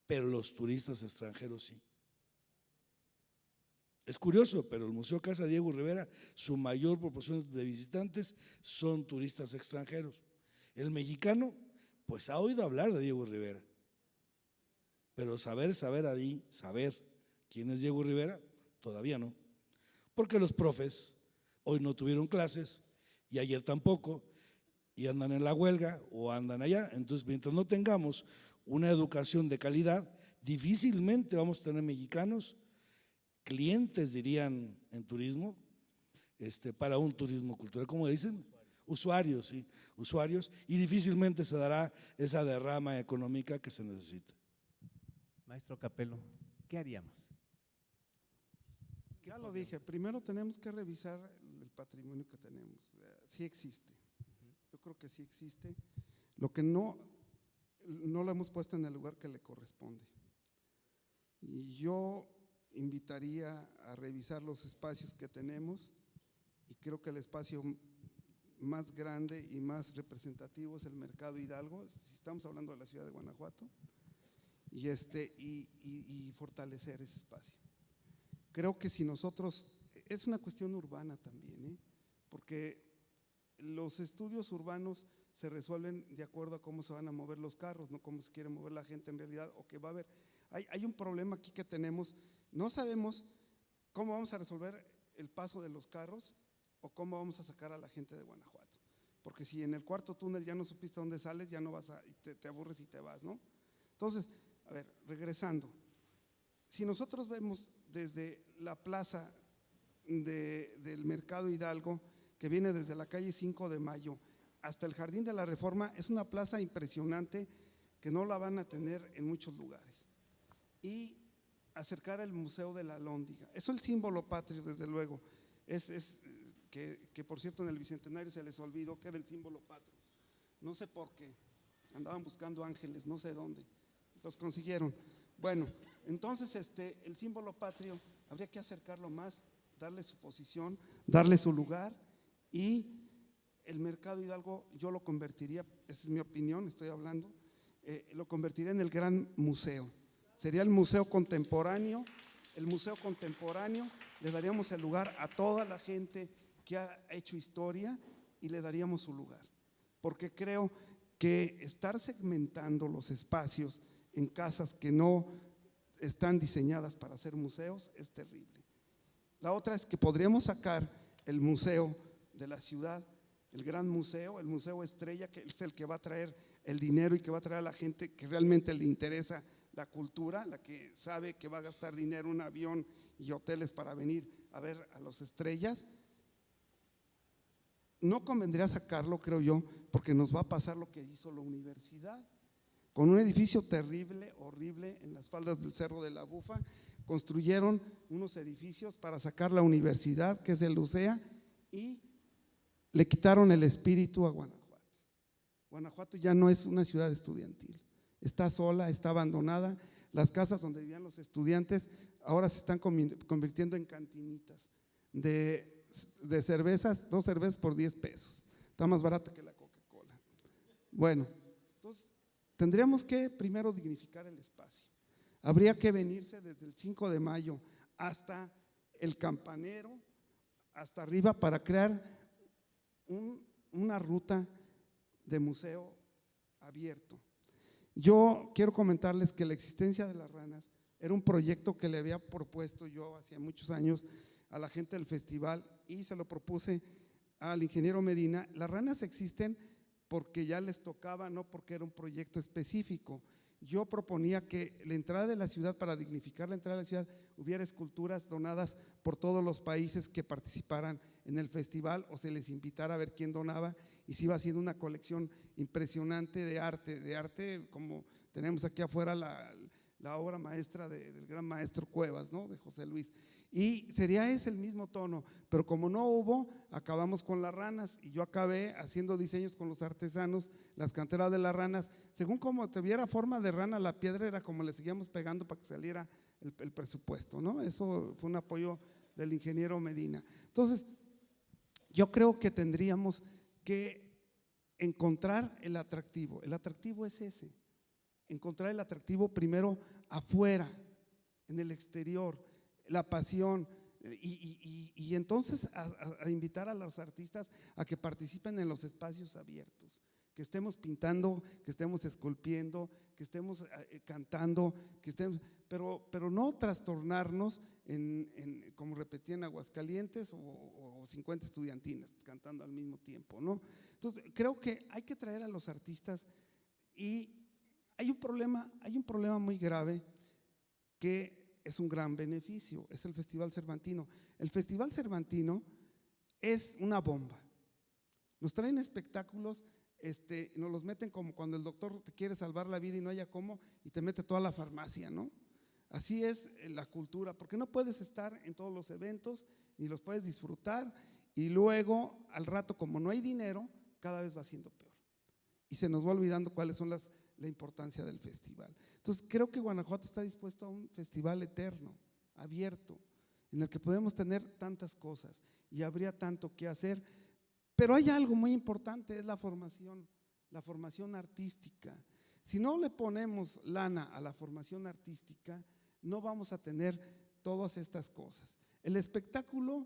pero los turistas extranjeros sí. Es curioso, pero el Museo Casa Diego Rivera, su mayor proporción de visitantes son turistas extranjeros. El mexicano, pues ha oído hablar de Diego Rivera, pero saber quién es Diego Rivera, todavía no. Porque los profes hoy no tuvieron clases y ayer tampoco, y andan en la huelga o andan allá. Entonces, mientras no tengamos una educación de calidad, difícilmente vamos a tener mexicanos, clientes dirían en turismo, para un turismo cultural, ¿cómo dicen? Usuarios, sí, usuarios, y difícilmente se dará esa derrama económica que se necesita. Maestro Capello, ¿qué haríamos? Ya lo dije, primero tenemos que revisar el patrimonio que tenemos, sí existe, yo creo que sí existe, lo que no lo hemos puesto en el lugar que le corresponde. Y yo invitaría a revisar los espacios que tenemos y creo que el espacio más grande y más representativo es el Mercado Hidalgo, si estamos hablando de la ciudad de Guanajuato, y fortalecer ese espacio. Creo que si nosotros, es una cuestión urbana también, porque los estudios urbanos se resuelven de acuerdo a cómo se van a mover los carros, no cómo se quiere mover la gente en realidad, o que va a haber. Hay un problema aquí que tenemos, no sabemos cómo vamos a resolver el paso de los carros o cómo vamos a sacar a la gente de Guanajuato, porque si en el cuarto túnel ya no supiste dónde sales, ya no vas a, te aburres y te vas, ¿no? Entonces, a ver, regresando, si nosotros vemos desde la plaza del Mercado Hidalgo, que viene desde la calle 5 de Mayo hasta el Jardín de la Reforma, es una plaza impresionante que no la van a tener en muchos lugares. Y acercar el Museo de la Alhóndiga, eso es el símbolo patrio, desde luego, que por cierto en el Bicentenario se les olvidó que era el símbolo patrio, no sé por qué, andaban buscando ángeles, no sé dónde, los consiguieron. Bueno, entonces el símbolo patrio habría que acercarlo más, darle su posición, darle su lugar, y el Mercado Hidalgo yo lo convertiría, esa es mi opinión, estoy hablando, lo convertiría en el gran museo, sería el museo contemporáneo, le daríamos el lugar a toda la gente que ha hecho historia y le daríamos su lugar, porque creo que estar segmentando los espacios en casas que no están diseñadas para hacer museos es terrible. La otra es que podríamos sacar el museo de la ciudad, el gran museo, el museo estrella, que es el que va a traer el dinero y que va a traer a la gente que realmente le interesa la cultura, la que sabe que va a gastar dinero, un avión y hoteles para venir a ver a los estrellas. No convendría sacarlo, creo yo, porque nos va a pasar lo que hizo la universidad, con un edificio terrible, horrible, en las faldas del Cerro de la Bufa, construyeron unos edificios para sacar la universidad, que es el UCEA, y le quitaron el espíritu a Guanajuato. Guanajuato ya no es una ciudad estudiantil, está sola, está abandonada, las casas donde vivían los estudiantes ahora se están convirtiendo en cantinitas de cervezas, 2 cervezas por 10 pesos, está más barata que la Coca-Cola. Bueno, entonces tendríamos que primero dignificar el espacio, habría que venirse desde el 5 de Mayo hasta el Campanero, hasta arriba, para crear una ruta de museo abierto. Yo quiero comentarles que la existencia de las ranas era un proyecto que le había propuesto yo hace muchos años a la gente del festival y se lo propuse al ingeniero Medina. Las ranas existen porque ya les tocaba, no porque era un proyecto específico. Yo proponía que la entrada de la ciudad, para dignificar la entrada de la ciudad, hubiera esculturas donadas por todos los países que participaran en el festival, o se les invitara a ver quién donaba, y se iba haciendo una colección impresionante de arte como tenemos aquí afuera la obra maestra del gran maestro Cuevas, ¿no?, de José Luis, y sería ese el mismo tono, pero como no hubo, acabamos con las ranas, y yo acabé haciendo diseños con los artesanos, las canteras de las ranas, según como tuviera forma de rana la piedra, era como le seguíamos pegando para que saliera el presupuesto, ¿no? Eso fue un apoyo del ingeniero Medina. Entonces, yo creo que tendríamos que encontrar el atractivo es ese, encontrar el atractivo primero afuera, en el exterior, la pasión, y entonces a invitar a los artistas a que participen en los espacios abiertos, que estemos pintando, que estemos esculpiendo, que estemos cantando, que estemos, pero no trastornarnos como repetía en Aguascalientes o 50 estudiantinas cantando al mismo tiempo, ¿no? Entonces creo que hay que traer a los artistas, y hay un problema muy grave que es un gran beneficio, es el Festival Cervantino. El Festival Cervantino es una bomba, nos traen espectáculos, nos los meten como cuando el doctor te quiere salvar la vida y no haya cómo, y te mete toda la farmacia, ¿no? Así es la cultura, porque no puedes estar en todos los eventos, ni los puedes disfrutar, y luego al rato, como no hay dinero, cada vez va siendo peor, y se nos va olvidando cuáles son la importancia del festival. Entonces creo que Guanajuato está dispuesto a un festival eterno, abierto, en el que podemos tener tantas cosas y habría tanto que hacer, pero hay algo muy importante, es la formación artística. Si no le ponemos lana a la formación artística, no vamos a tener todas estas cosas. El espectáculo,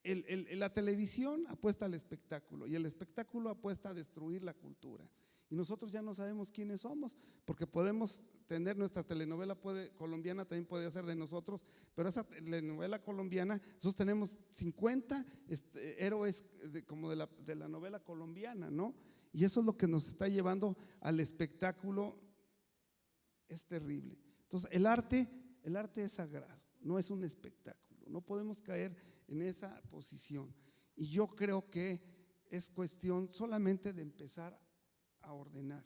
la televisión apuesta al espectáculo y el espectáculo apuesta a destruir la cultura. Y nosotros ya no sabemos quiénes somos, porque podemos tener nuestra telenovela colombiana, también puede ser de nosotros, pero esa telenovela colombiana, nosotros tenemos 50 héroes como de la novela colombiana, ¿no? Y eso es lo que nos está llevando al espectáculo, es terrible. Entonces, el arte es sagrado, no es un espectáculo, no podemos caer en esa posición. Y yo creo que es cuestión solamente de empezar a ordenar.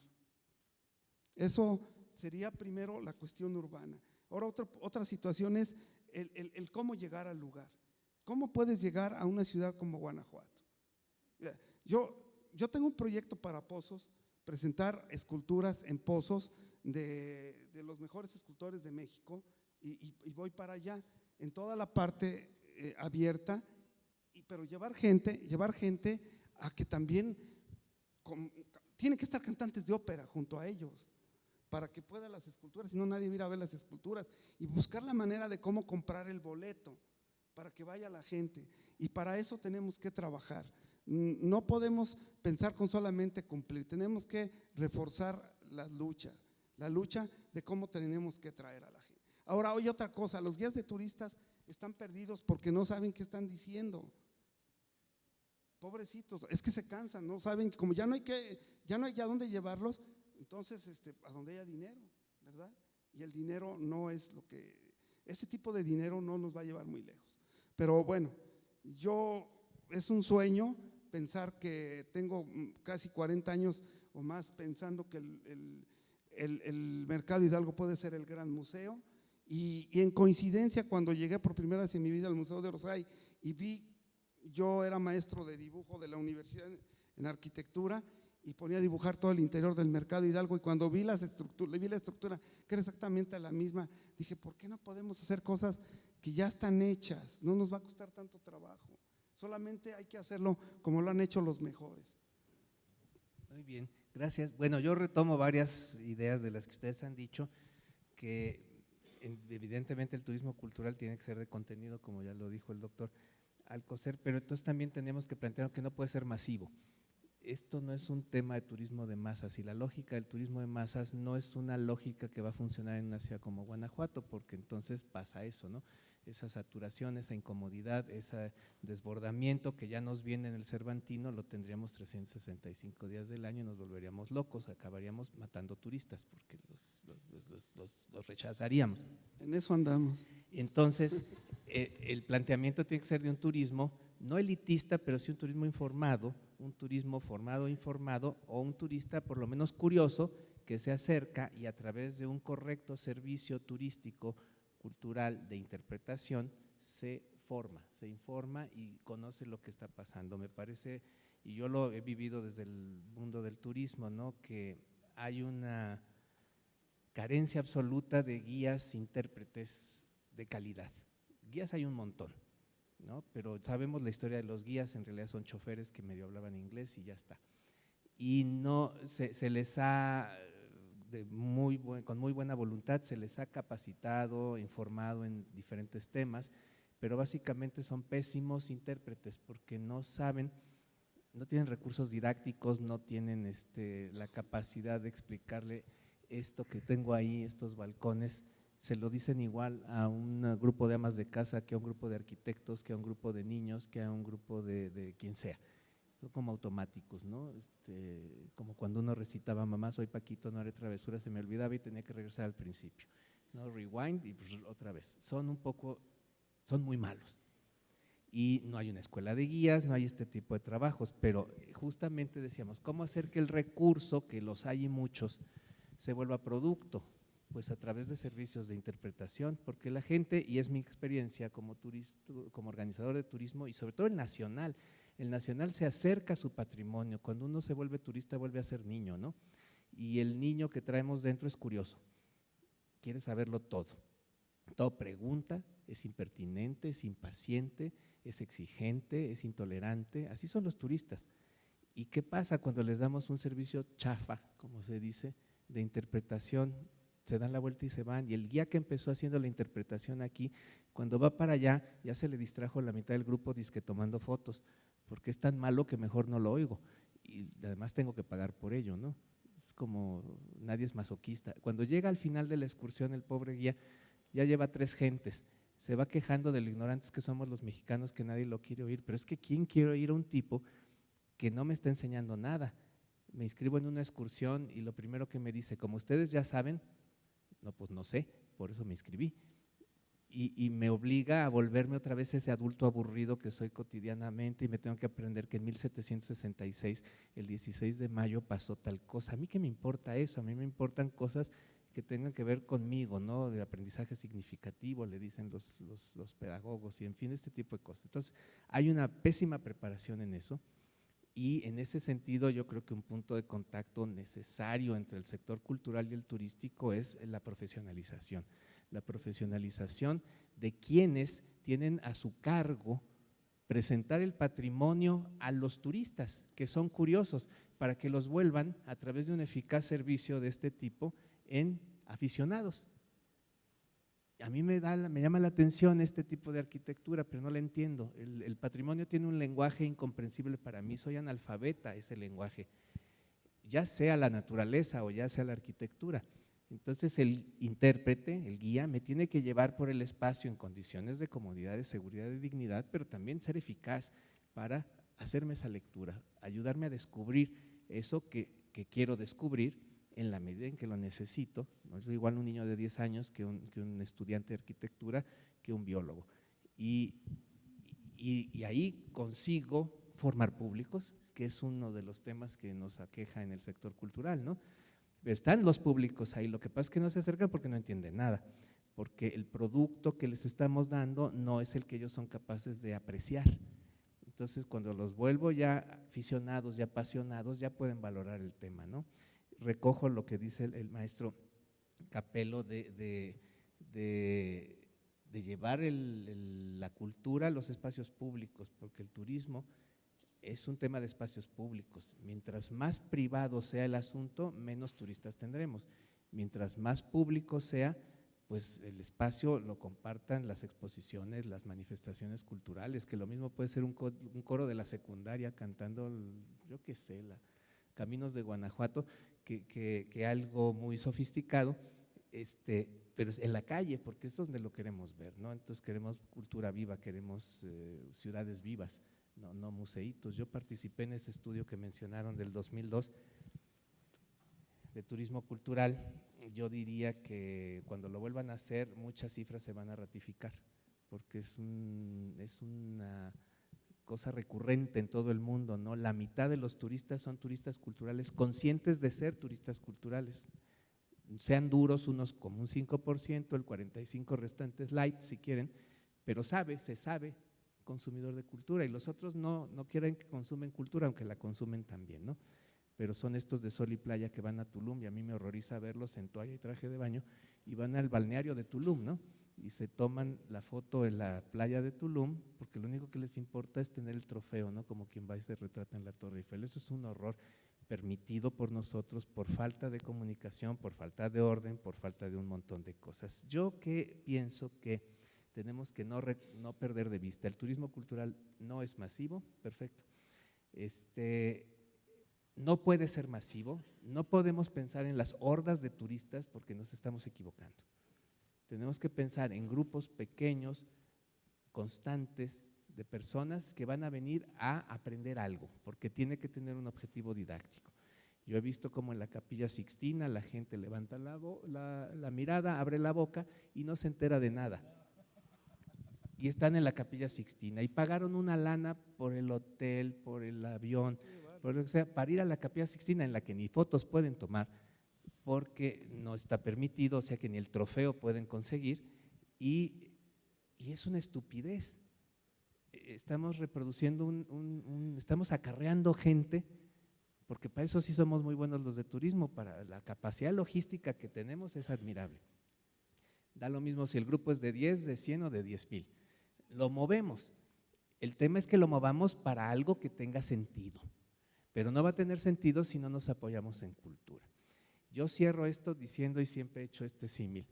Eso sería primero la cuestión urbana. Ahora otra situación es el cómo llegar al lugar. ¿Cómo puedes llegar a una ciudad como Guanajuato? Yo tengo un proyecto para Pozos, presentar esculturas en Pozos de los mejores escultores de México y voy para allá, en toda la parte abierta, pero llevar gente a que también tienen que estar cantantes de ópera junto a ellos para que puedan las esculturas, si no nadie va a ir a ver las esculturas, y buscar la manera de cómo comprar el boleto para que vaya la gente, y para eso tenemos que trabajar. No podemos pensar con solamente cumplir, tenemos que reforzar la lucha de cómo tenemos que traer a la gente. Ahora, oye, otra cosa, los guías de turistas están perdidos porque no saben qué están diciendo. Pobrecitos, es que se cansan, no saben, como ya no hay a dónde llevarlos, entonces a donde haya dinero, ¿verdad? Y el dinero no es ese tipo de dinero no nos va a llevar muy lejos. Pero bueno, es un sueño pensar que tengo casi 40 años o más pensando que el Mercado Hidalgo puede ser el gran museo, y en coincidencia cuando llegué por primera vez en mi vida al Museo de Orsay y yo era maestro de dibujo de la universidad en arquitectura y ponía a dibujar todo el interior del Mercado Hidalgo, y cuando vi la estructura que era exactamente la misma, dije, ¿por qué no podemos hacer cosas que ya están hechas? No nos va a costar tanto trabajo, solamente hay que hacerlo como lo han hecho los mejores. Muy bien, gracias. Bueno, yo retomo varias ideas de las que ustedes han dicho, que evidentemente el turismo cultural tiene que ser de contenido, como ya lo dijo el doctor Alcocer, pero entonces también tenemos que plantear que no puede ser masivo. Esto no es un tema de turismo de masas, y la lógica del turismo de masas no es una lógica que va a funcionar en una ciudad como Guanajuato, porque entonces pasa eso, ¿no? Esa saturación, esa incomodidad, ese desbordamiento que ya nos viene en el Cervantino, lo tendríamos 365 días del año y nos volveríamos locos, acabaríamos matando turistas porque los rechazaríamos. En eso andamos. Entonces, el planteamiento tiene que ser de un turismo no elitista, pero sí un turismo informado, un turismo formado, informado, o un turista por lo menos curioso que se acerca y a través de un correcto servicio turístico cultural de interpretación se forma, se informa y conoce lo que está pasando. Me parece, y yo lo he vivido desde el mundo del turismo, ¿no?, que hay una carencia absoluta de guías intérpretes de calidad. Guías hay un montón, ¿no?, pero sabemos la historia de los guías, en realidad son choferes que medio hablaban inglés y ya está. Y no se les ha, con muy buena voluntad, se les ha capacitado, informado en diferentes temas, pero básicamente son pésimos intérpretes porque no saben, no tienen recursos didácticos, no tienen la capacidad de explicarle esto que tengo ahí, estos balcones. Se lo dicen igual a un grupo de amas de casa que a un grupo de arquitectos, que a un grupo de niños, que a un grupo de quien sea. Son como automáticos, ¿no? Como cuando uno recitaba, mamá, soy Paquito, no haré travesuras, se me olvidaba y tenía que regresar al principio, ¿no? Rewind y pues, otra vez. Son muy malos. Y no hay una escuela de guías, no hay este tipo de trabajos, pero justamente decíamos, ¿cómo hacer que el recurso, que los hay y muchos, se vuelva producto? Pues a través de servicios de interpretación, porque la gente, y es mi experiencia como organizador de turismo y sobre todo el nacional se acerca a su patrimonio. Cuando uno se vuelve turista vuelve a ser niño, ¿no? Y el niño que traemos dentro es curioso, quiere saberlo todo pregunta, es impertinente, es impaciente, es exigente, es intolerante, así son los turistas. ¿Y qué pasa cuando les damos un servicio chafa, como se dice? de interpretación, se dan la vuelta y se van, y el guía que empezó haciendo la interpretación aquí, cuando va para allá, ya se le distrajo la mitad del grupo dizque tomando fotos, porque es tan malo que mejor no lo oigo, y además tengo que pagar por ello, ¿no? Es como, nadie es masoquista. Cuando llega al final de la excursión, el pobre guía ya lleva 3 gentes, se va quejando de lo ignorantes que somos los mexicanos, que nadie lo quiere oír, pero es que ¿quién quiere oír a un tipo que no me está enseñando nada? Me inscribo en una excursión y lo primero que me dice, como ustedes ya saben, no, pues no sé, por eso me inscribí. Y me obliga a volverme otra vez ese adulto aburrido que soy cotidianamente y me tengo que aprender que en 1766, el 16 de mayo pasó tal cosa. A mí qué me importa eso, a mí me importan cosas que tengan que ver conmigo, ¿no? De aprendizaje significativo, le dicen los pedagogos y en fin, este tipo de cosas. Entonces, hay una pésima preparación en eso. Y en ese sentido yo creo que un punto de contacto necesario entre el sector cultural y el turístico es la profesionalización de quienes tienen a su cargo presentar el patrimonio a los turistas que son curiosos para que los vuelvan a través de un eficaz servicio de este tipo en aficionados. A mí me llama la atención este tipo de arquitectura, pero no la entiendo. El patrimonio tiene un lenguaje incomprensible para mí, soy analfabeta ese lenguaje, ya sea la naturaleza o ya sea la arquitectura. Entonces el intérprete, el guía, me tiene que llevar por el espacio en condiciones de comodidad, de seguridad y dignidad, pero también ser eficaz para hacerme esa lectura, ayudarme a descubrir eso que quiero descubrir en la medida en que lo necesito. No es igual un niño de 10 años que un estudiante de arquitectura, que un biólogo. Y ahí consigo formar públicos, que es uno de los temas que nos aqueja en el sector cultural, ¿no? Están los públicos ahí, lo que pasa es que no se acercan porque no entienden nada, porque el producto que les estamos dando no es el que ellos son capaces de apreciar. Entonces, cuando los vuelvo ya aficionados, ya apasionados, ya pueden valorar el tema, ¿no? Recojo lo que dice el maestro Capello de llevar la cultura a los espacios públicos, porque el turismo es un tema de espacios públicos. Mientras más privado sea el asunto, menos turistas tendremos. Mientras más público sea, pues el espacio lo compartan las exposiciones, las manifestaciones culturales, que lo mismo puede ser un coro de la secundaria cantando, yo qué sé, Caminos de Guanajuato, que algo muy sofisticado, pero en la calle, porque es donde lo queremos ver, ¿no? Entonces queremos cultura viva, queremos ciudades vivas, no museitos. Yo participé en ese estudio que mencionaron del 2002 de turismo cultural. Yo diría que cuando lo vuelvan a hacer, muchas cifras se van a ratificar, porque es una cosa recurrente en todo el mundo, ¿no? La mitad de los turistas son turistas culturales, conscientes de ser turistas culturales, sean duros unos como un 5%, el 45% restantes light si quieren, pero se sabe consumidor de cultura, y los otros no quieren que consumen cultura, aunque la consumen también, ¿no? Pero son estos de sol y playa que van a Tulum, y a mí me horroriza verlos en toalla y traje de baño, y van al balneario de Tulum, ¿no? Y se toman la foto en la playa de Tulum, porque lo único que les importa es tener el trofeo, ¿no? Como quien va y se retrata en la Torre Eiffel. Eso es un horror permitido por nosotros por falta de comunicación, por falta de orden, por falta de un montón de cosas. Yo pienso que tenemos que no perder de vista, el turismo cultural no es masivo, perfecto, no puede ser masivo, no podemos pensar en las hordas de turistas porque nos estamos equivocando. Tenemos que pensar en grupos pequeños, constantes, de personas que van a venir a aprender algo, porque tiene que tener un objetivo didáctico. Yo he visto como en la Capilla Sixtina la gente levanta la mirada, abre la boca y no se entera de nada. Y están en la Capilla Sixtina y pagaron una lana por el hotel, por el avión, para ir a la Capilla Sixtina, en la que ni fotos pueden tomar, porque no está permitido, o sea que ni el trofeo pueden conseguir, y es una estupidez. Estamos reproduciendo estamos acarreando gente, porque para eso sí somos muy buenos los de turismo, para la capacidad logística que tenemos es admirable. Da lo mismo si el grupo es de 10, de 100 o de 10,000, lo movemos. El tema es que lo movamos para algo que tenga sentido, pero no va a tener sentido si no nos apoyamos en cultura. Yo cierro esto diciendo, y siempre he hecho este símil,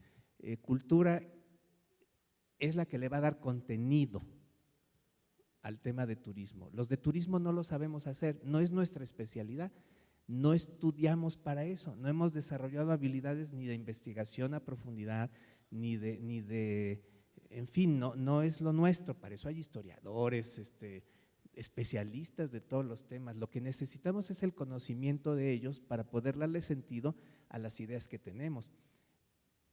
cultura es la que le va a dar contenido al tema de turismo. Los de turismo no lo sabemos hacer, no es nuestra especialidad, no estudiamos para eso, no hemos desarrollado habilidades ni de investigación a profundidad, en fin, no es lo nuestro, para eso hay historiadores, especialistas de todos los temas. Lo que necesitamos es el conocimiento de ellos para poder darle sentido a las ideas que tenemos.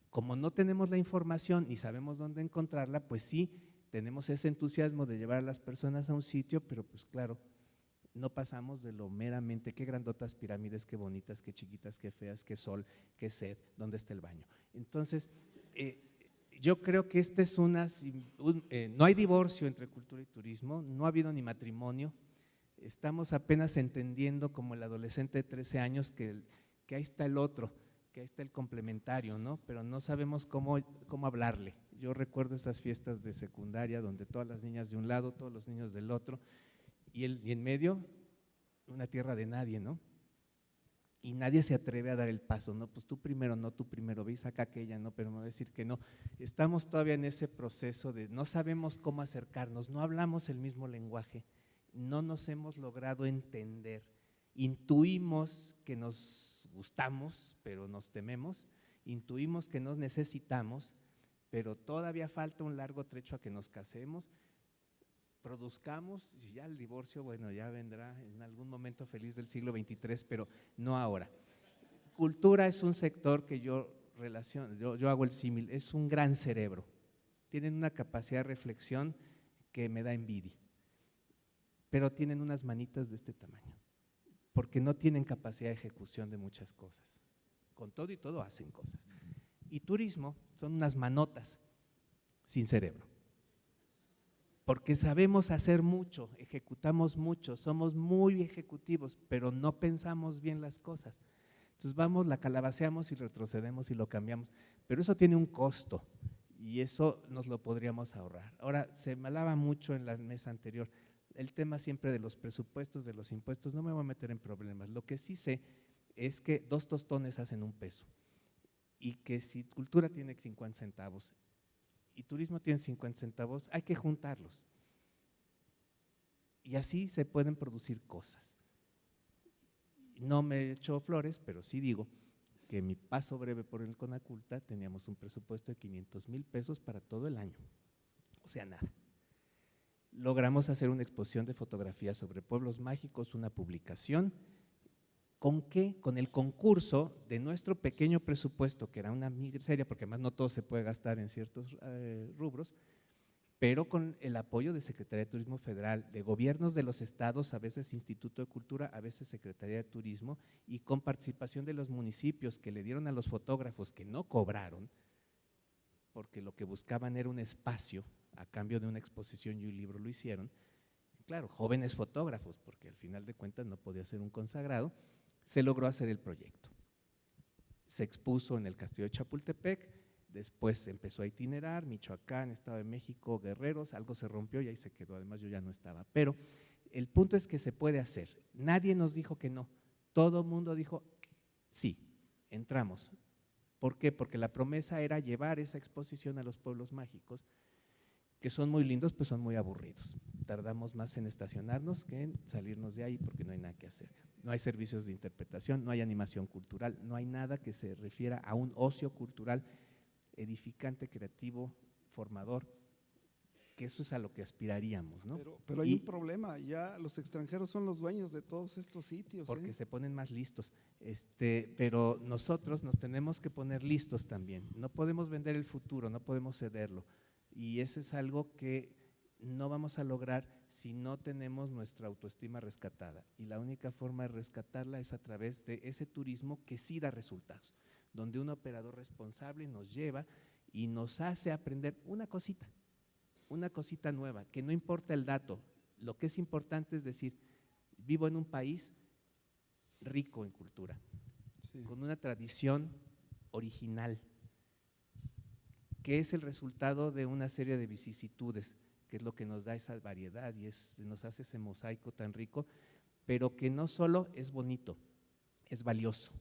Como no tenemos la información ni sabemos dónde encontrarla, pues sí, tenemos ese entusiasmo de llevar a las personas a un sitio, pero pues claro, no pasamos de lo meramente, qué grandotas pirámides, qué bonitas, qué chiquitas, qué feas, qué sol, qué sed, dónde está el baño. Entonces, yo creo que no hay divorcio entre cultura y turismo, no ha habido ni matrimonio, estamos apenas entendiendo como el adolescente de 13 años que ahí está el otro, que ahí está el complementario, ¿no? Pero no sabemos cómo hablarle. Yo recuerdo esas fiestas de secundaria donde todas las niñas de un lado, todos los niños del otro, y en medio una tierra de nadie, ¿no? Y nadie se atreve a dar el paso, no, pues tú primero, no, tú primero, veis acá aquella, no, pero me va a decir que no. Estamos todavía en ese proceso de no sabemos cómo acercarnos, no hablamos el mismo lenguaje, no nos hemos logrado entender, intuimos que nos gustamos, pero nos tememos, intuimos que nos necesitamos, pero todavía falta un largo trecho a que nos casemos, produzcamos, y ya el divorcio, bueno, ya vendrá en algún momento feliz del siglo XXIII, pero no ahora. Cultura es un sector que yo hago el símil, es un gran cerebro, tienen una capacidad de reflexión que me da envidia, pero tienen unas manitas de este tamaño, porque no tienen capacidad de ejecución de muchas cosas, con todo y todo hacen cosas. Y turismo son unas manotas sin cerebro, porque sabemos hacer mucho, ejecutamos mucho, somos muy ejecutivos, pero no pensamos bien las cosas. Entonces vamos, la calabaceamos y retrocedemos y lo cambiamos, pero eso tiene un costo y eso nos lo podríamos ahorrar. Ahora, se me hablaba mucho en la mesa anterior, el tema siempre de los presupuestos, de los impuestos, no me voy a meter en problemas. Lo que sí sé es que 2 tostones hacen un peso y que si cultura tiene 50 centavos y turismo tiene 50 centavos, hay que juntarlos. Y así se pueden producir cosas. No me echo flores, pero sí digo que en mi paso breve por el Conaculta teníamos un presupuesto de 500,000 pesos para todo el año, o sea, nada. Logramos hacer una exposición de fotografías sobre pueblos mágicos, una publicación. ¿Con qué? Con el concurso de nuestro pequeño presupuesto, que era una miseria, porque además no todo se puede gastar en ciertos rubros, pero con el apoyo de Secretaría de Turismo Federal, de gobiernos de los estados, a veces Instituto de Cultura, a veces Secretaría de Turismo, y con participación de los municipios que le dieron a los fotógrafos que no cobraron, porque lo que buscaban era un espacio a cambio de una exposición y un libro, lo hicieron. Claro, jóvenes fotógrafos, porque al final de cuentas no podía ser un consagrado, se logró hacer el proyecto. Se expuso en el Castillo de Chapultepec, después empezó a itinerar, Michoacán, Estado de México, Guerreros, algo se rompió y ahí se quedó, además yo ya no estaba. Pero el punto es que se puede hacer, nadie nos dijo que no, todo el mundo dijo sí, entramos. ¿Por qué? Porque la promesa era llevar esa exposición a los pueblos mágicos, que son muy lindos, pues son muy aburridos. Tardamos más en estacionarnos que en salirnos de ahí porque no hay nada que hacer. No hay servicios de interpretación, no hay animación cultural, no hay nada que se refiera a un ocio cultural edificante, creativo, formador, que eso es a lo que aspiraríamos, ¿no? Pero hay un problema, ya los extranjeros son los dueños de todos estos sitios. Porque se ponen más listos, pero nosotros nos tenemos que poner listos también, no podemos vender el futuro, no podemos cederlo, y eso es algo que no vamos a lograr si no tenemos nuestra autoestima rescatada, y la única forma de rescatarla es a través de ese turismo que sí da resultados, donde un operador responsable nos lleva y nos hace aprender una cosita nueva, que no importa el dato, lo que es importante es decir, vivo en un país rico en cultura, sí, con una tradición original, que es el resultado de una serie de vicisitudes, que es lo que nos da esa variedad y nos hace ese mosaico tan rico, pero que no solo es bonito, es valioso.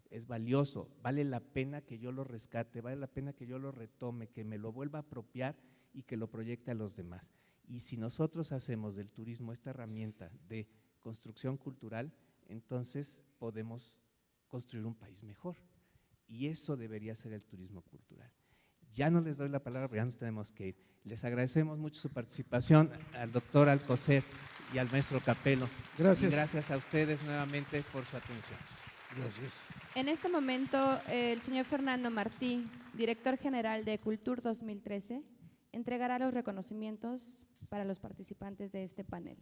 es valioso, vale la pena que yo lo rescate, vale la pena que yo lo retome, que me lo vuelva a apropiar y que lo proyecte a los demás. Y si nosotros hacemos del turismo esta herramienta de construcción cultural, entonces podemos construir un país mejor. Y eso debería ser el turismo cultural. Ya no les doy la palabra, pero ya nos tenemos que ir. Les agradecemos mucho su participación al doctor Alcocer y al maestro Capelo. Gracias. Y gracias a ustedes nuevamente por su atención. Gracias. En este momento, el señor Fernando Martí, director general de Cultur 2013, entregará los reconocimientos para los participantes de este panel.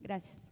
Gracias.